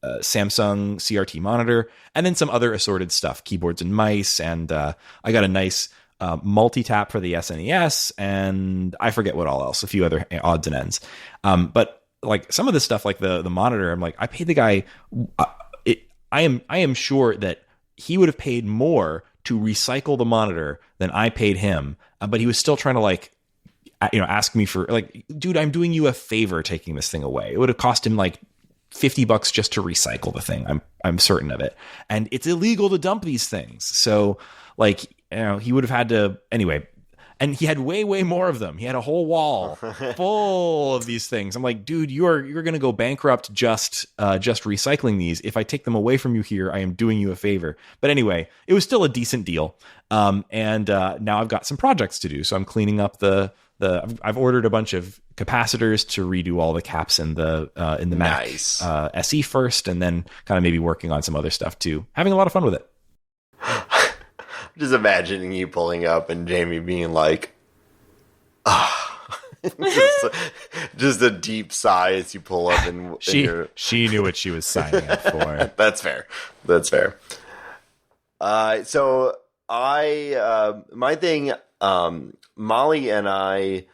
Samsung CRT monitor, and then some other assorted stuff, keyboards and mice, and I got a nice multi-tap for the SNES, and I forget what all else, a few other odds and ends. But some of the stuff, the monitor, I'm I paid the guy. I am sure that he would have paid more to recycle the monitor than I paid him, but he was still trying to ask me for dude, I'm doing you a favor taking this thing away. It would have cost him $50 just to recycle the thing. I'm certain of it. And it's illegal to dump these things. So he would have had to anyway. And he had way, way more of them. He had a whole wall full of these things. I'm like, dude, you're going to go bankrupt just recycling these. If I take them away from you here, I am doing you a favor. But anyway, it was still a decent deal. And now I've got some projects to do. So I'm cleaning up the I've ordered a bunch of capacitors to redo all the caps in the Mac SE first, and then kind of maybe working on some other stuff too. Having a lot of fun with it. Just imagining you pulling up and Jamie being like, just a deep sigh as you pull up, and she knew what she was signing up for. That's fair. So my thing, Molly and I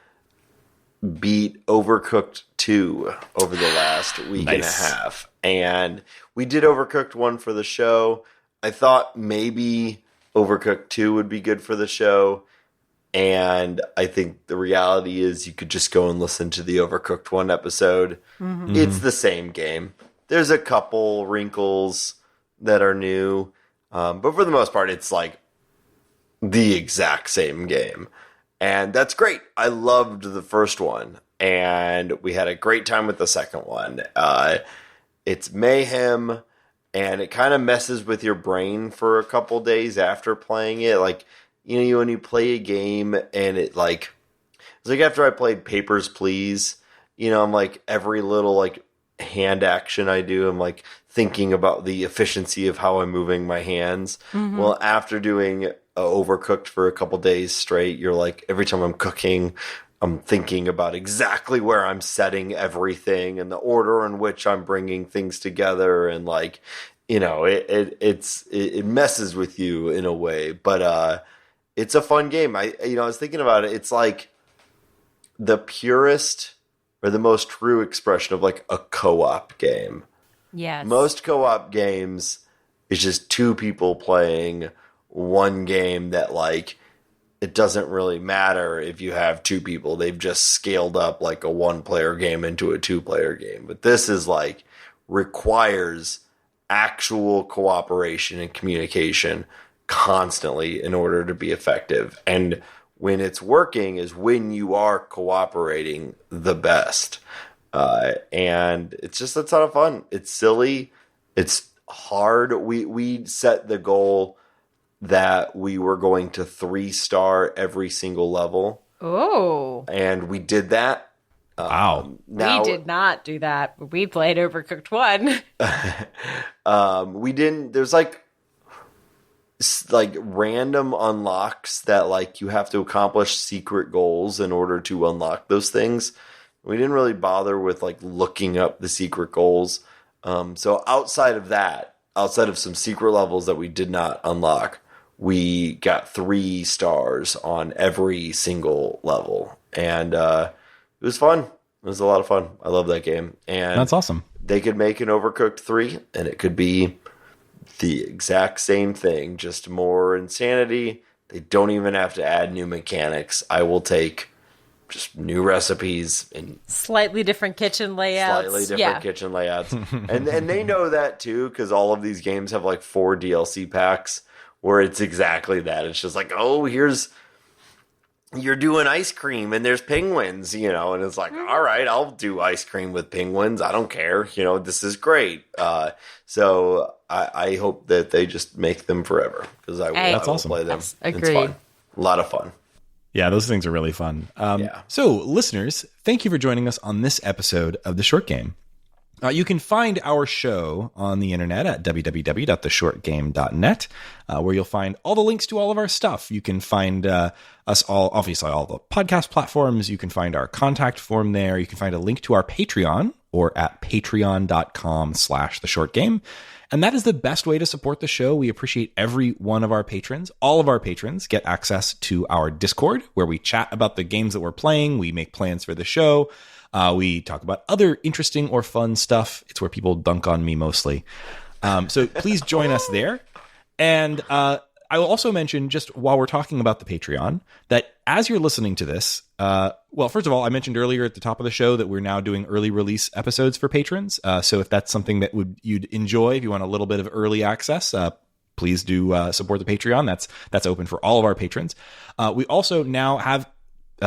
beat Overcooked 2 over the last week and a half, and we did Overcooked 1 for the show. I thought maybe Overcooked 2 would be good for the show. And I think the reality is you could just go and listen to the Overcooked 1 episode. Mm-hmm. It's the same game. There's a couple wrinkles that are new. But for the most part, it's like the exact same game. And that's great. I loved the first one. And we had a great time with the second one. It's mayhem. And it kind of messes with your brain for a couple days after playing it. Like, when you play a game and it's like after I played Papers, Please, I'm like every little like hand action I do, I'm like thinking about the efficiency of how I'm moving my hands. Mm-hmm. Well, after doing Overcooked for a couple days straight, you're like, every time I'm cooking, I'm thinking about exactly where I'm setting everything and the order in which I'm bringing things together. And like, it messes with you in a way, but, it's a fun game. I was thinking about it. It's like the purest or the most true expression of like a co-op game. Yes. Most co-op games is just two people playing one game that like it doesn't really matter if you have two people. They've just scaled up like a one-player game into a two-player game. But this is like requires actual cooperation and communication constantly in order to be effective. And when it's working is when you are cooperating the best. And it's just a ton of fun. It's silly. It's hard. We set the goal that we were going to 3-star every single level. Oh. And we did that. Wow. We did not do that. We played Overcooked 1. We didn't. There's like random unlocks that like you have to accomplish secret goals in order to unlock those things. We didn't really bother with like looking up the secret goals. So outside of some secret levels that we did not unlock, we got 3 stars on every single level. And it was fun. It was a lot of fun. I love that game. And that's awesome. They could make an Overcooked 3 and it could be the exact same thing, just more insanity. They don't even have to add new mechanics. I will take just new recipes and slightly different kitchen layouts. And they know that too, because all of these games have like 4 DLC packs where it's exactly that. It's just like, oh, you're doing ice cream and there's penguins, and it's like, all right, I'll do ice cream with penguins. I don't care. This is great. So I hope that they just make them forever because I will play them. Agreed. It's fun. A lot of fun. Yeah, those things are really fun. So listeners, thank you for joining us on this episode of The Short Game. You can find our show on the internet at www.theshortgame.net, where you'll find all the links to all of our stuff. You can find us all, obviously, all the podcast platforms. You can find our contact form there. You can find a link to our Patreon or at patreon.com/theshortgame. And that is the best way to support the show. We appreciate every one of our patrons. All of our patrons get access to our Discord, where we chat about the games that we're playing. We make plans for the show. We talk about other interesting or fun stuff. It's where people dunk on me mostly. So please join us there. And I will also mention, just while we're talking about the Patreon, that as you're listening to this, well, first of all, I mentioned earlier at the top of the show that we're now doing early release episodes for patrons. So if that's something that you'd enjoy, if you want a little bit of early access, please do support the Patreon. That's open for all of our patrons. We also now have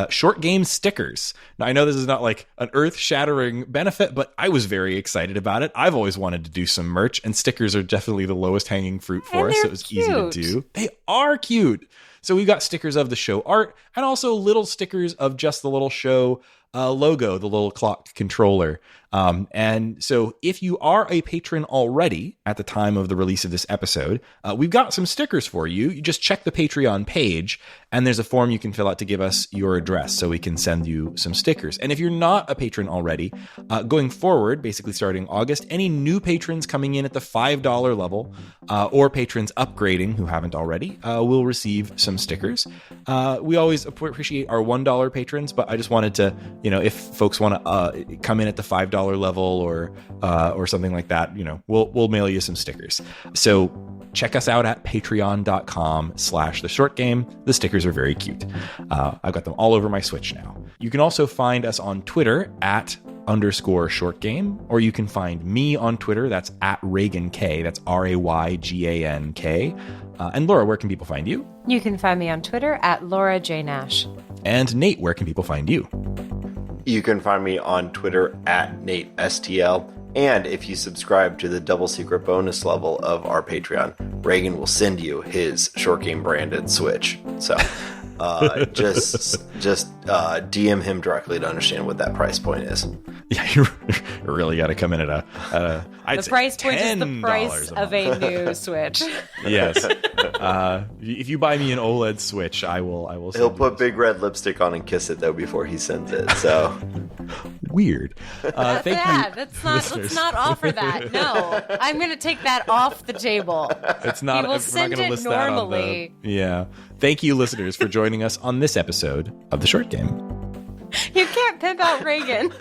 short game stickers. Now, I know this is not like an earth-shattering benefit, but I was very excited about it. I've always wanted to do some merch, and stickers are definitely the lowest hanging fruit for us, so it was easy to do. They are cute. So we got stickers of the show art, and also little stickers of just the little show logo, the little clock controller. And so if you are a patron already at the time of the release of this episode, we've got some stickers for you. You just check the Patreon page, and there's a form you can fill out to give us your address so we can send you some stickers. And if you're not a patron already, going forward, basically starting August, any new patrons coming in at the $5 level, or patrons upgrading who haven't already, will receive some stickers. We always appreciate our $1 patrons, but I just wanted to, if folks want to come in at the $5 level or something like that, we'll mail you some stickers. So check us out at patreon.com/theshortgame. The stickers are very cute. I've got them all over my Switch now. You can also find us on Twitter at _shortgame, or you can find me on Twitter. That's at Raygan K. That's RAYGANK. And Laura, where can people find you? You can find me on Twitter at Laura J. Nash. And Nate, where can people find you? You can find me on Twitter at NateSTL. And if you subscribe to the double secret bonus level of our Patreon, Raygan will send you his short game branded Switch. So just DM him directly to understand what that price point is. Yeah, you really got to come in at a the price point is the price of a new Switch. Yes. If you buy me an OLED Switch, I will. He'll put big red lipstick on and kiss it though before he sends it. So weird. Thank you. Let's not offer that. No, I'm going to take that off the table. It's not. We'll send it list normally. Yeah. Thank you, listeners, for joining us on this episode of The Short Game. You can't pimp out Raygan.